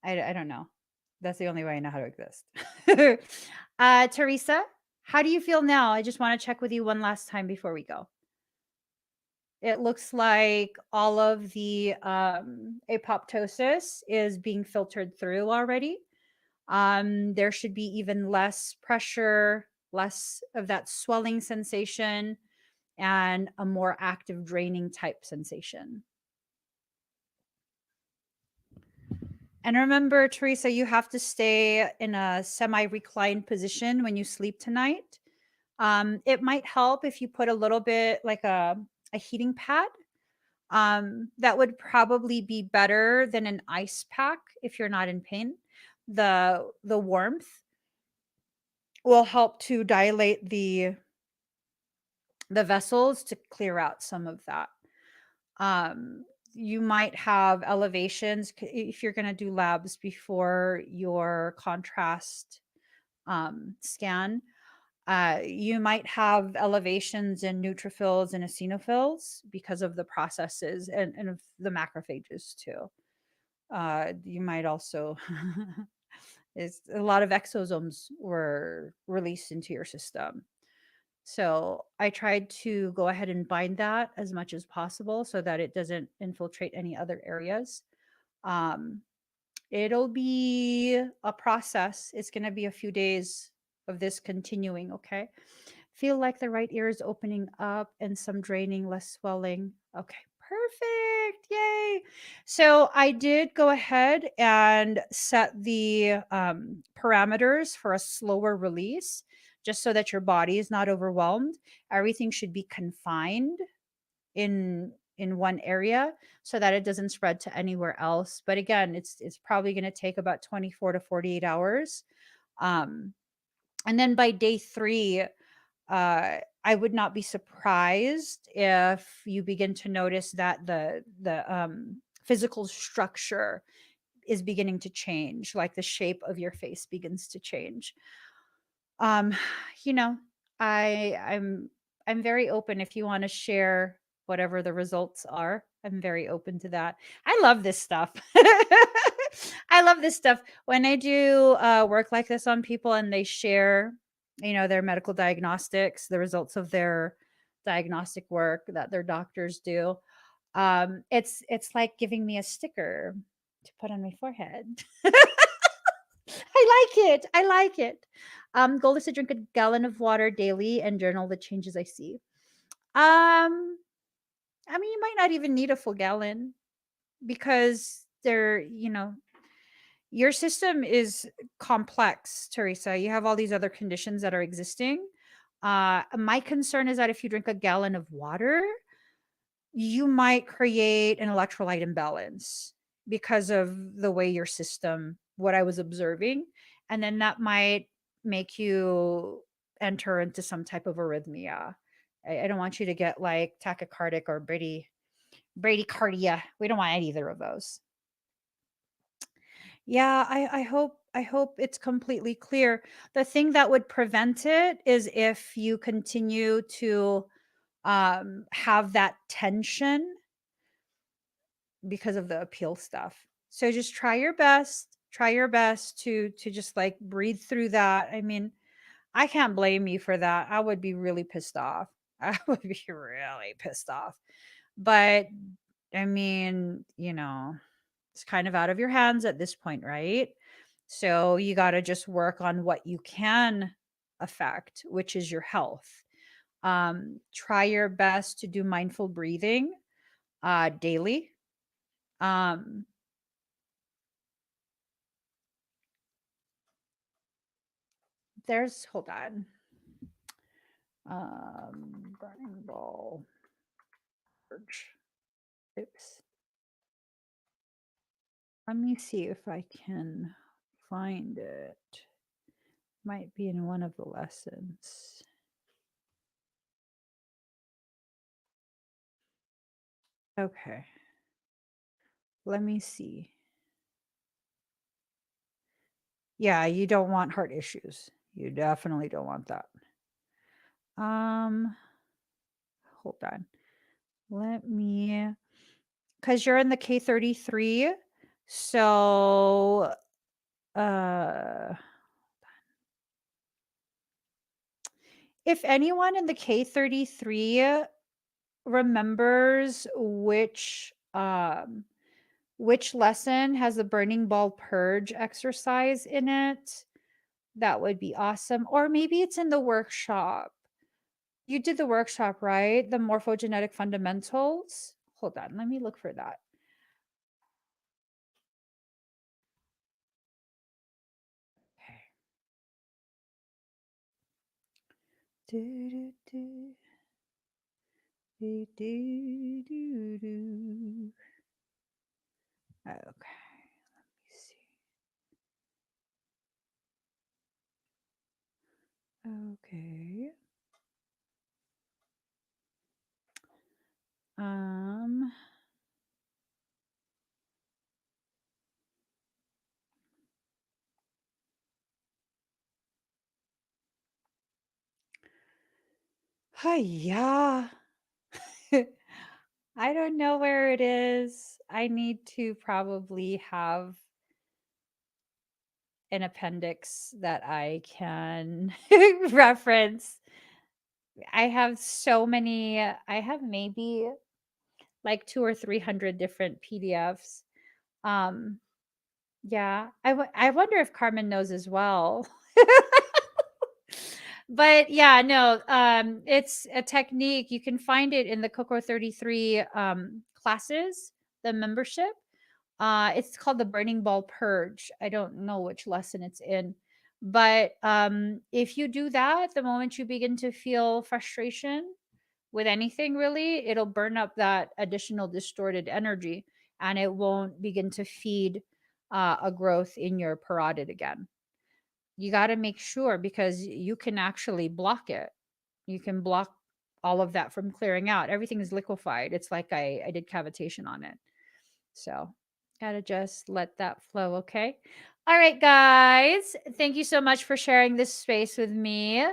I don't know. That's the only way I know how to exist. Teresa, how do you feel now? I just want to check with you one last time before we go. It looks like all of the apoptosis is being filtered through already. There should be even less pressure, less of that swelling sensation, and a more active draining type sensation. And remember, Teresa, you have to stay in a semi reclined position when you sleep tonight. It might help if you put a little bit like a heating pad. That would probably be better than an ice pack if you're not in pain. The warmth will help to dilate the vessels to clear out some of that. You might have elevations if you're going to do labs before your contrast scan. You might have elevations in neutrophils and eosinophils because of the processes and of the macrophages too. You might also is a lot of exosomes were released into your system. So I tried to go ahead and bind that as much as possible so that it doesn't infiltrate any other areas. Um, it'll be a process. It's going to be a few days of this continuing. Okay. Feel like the right ear is opening up and some draining, less swelling. Okay. Perfect. Yay. So I did go ahead and set the parameters for a slower release just so that your body is not overwhelmed. Everything should be confined in in one area so that it doesn't spread to anywhere else. But again, it's probably going to take about 24 to 48 hours. Um, and then by day 3, I would not be surprised if you begin to notice that the physical structure is beginning to change, like the shape of your face begins to change. Um, you know, I'm very open if you want to share whatever the results are. I'm very open to that. I love this stuff. I love this stuff. When I do work like this on people and they share, their medical diagnostics, the results of their diagnostic work that their doctors do. It's like giving me a sticker to put on my forehead. I like it. I like it. Goal is to drink a gallon of water daily and journal the changes I see. I mean, you might not even need a full gallon because your system is complex, Teresa. You have all these other conditions that are existing. My concern is that if you drink a gallon of water, you might create an electrolyte imbalance because of the way your system, what I was observing. And then that might make you enter into some type of arrhythmia. I don't want you to get like tachycardic or bradycardia. We don't want either of those. Yeah, I hope it's completely clear. The thing that would prevent it is if you continue to have that tension because of the appeal stuff. So just try your best. Try your best to just like breathe through that. I mean, I can't blame you for that. I would be really pissed off. I would be really pissed off. But I mean, it's kind of out of your hands at this point, right? So you got to just work on what you can affect, which is your health. Try your best to do mindful breathing daily. Um, hold on. Burning ball. Oops. Let me see if I can find it. Might be in one of the lessons. Okay. Let me see. Yeah, you don't want heart issues. You definitely don't want that. Um, hold on. Let me, because you're in the K33. So, if anyone in the K33 remembers which lesson has the burning ball purge exercise in it, that would be awesome. Or maybe it's in the workshop. You did the workshop, right? The morphogenetic fundamentals. Hold on, let me look for that. Okay. Do, do, do, do, do, do. Okay, let me see. Okay. Yeah. I don't know where it is. I need to probably have an appendix that I can reference. I have so many, I have maybe like 2 or 300 different PDFs. Um, yeah, I wonder if Carmen knows as well. But yeah, no, it's a technique. You can find it in the Coco 33 classes, the membership. It's called the Burning Ball Purge. I don't know which lesson it's in. But if you do that, the moment you begin to feel frustration with anything really, it'll burn up that additional distorted energy and it won't begin to feed a growth in your parotid again. You got to make sure because you can actually block it. You can block all of that from clearing out. Everything is liquefied. It's like I did cavitation on it. So, gotta just let that flow, okay? All right, guys. Thank you so much for sharing this space with me.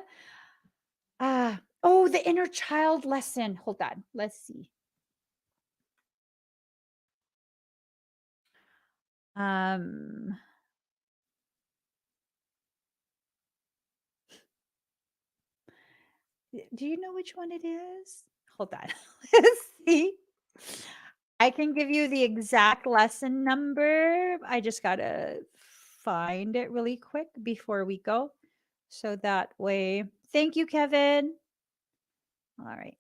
Oh, the inner child lesson. Hold on. Let's see. Um, do you know which one it is? Hold on. Let's see. I can give you the exact lesson number. I just gotta find it really quick before we go. So that way, thank you, Kevin. All right.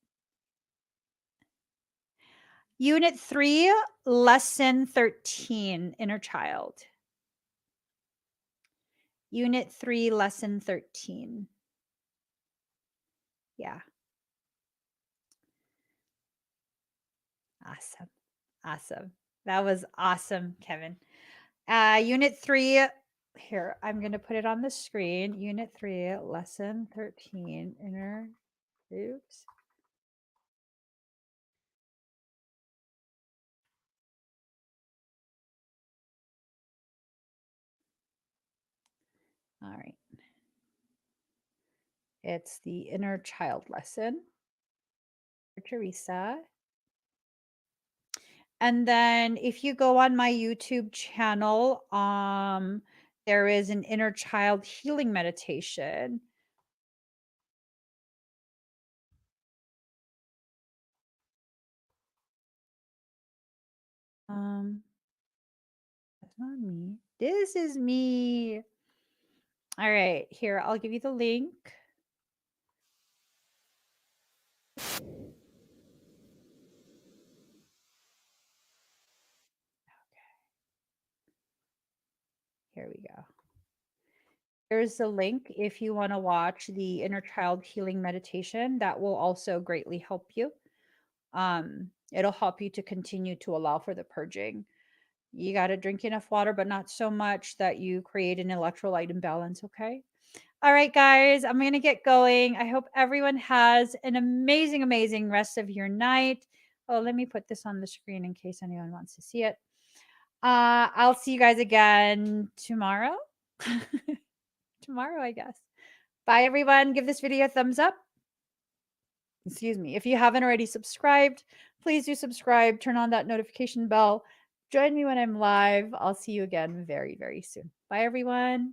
Unit 3, Lesson 13, Inner Child. Unit 3, Lesson 13. Yeah. Awesome. Awesome. That was awesome, Kevin. Unit 3, here, I'm going to put it on the screen. Unit 3, Lesson 13, Inner, oops. All right. It's the inner child lesson for Teresa. And then if you go on my YouTube channel, there is an inner child healing meditation. That's not me. This is me. All right, here, I'll give you the link. Here we go. There's the link if you want to watch the inner child healing meditation. That will also greatly help you. It'll help you to continue to allow for the purging. You got to drink enough water, but not so much that you create an electrolyte imbalance, okay? All right, guys, I'm going to get going. I hope everyone has an amazing, amazing rest of your night. Oh, let me put this on the screen in case anyone wants to see it. I'll see you guys again tomorrow. Tomorrow, I guess. Bye, everyone. Give this video a thumbs up. Excuse me. If you haven't already subscribed, please do subscribe. Turn on that notification bell. Join me when I'm live. I'll see you again very, very soon. Bye, everyone.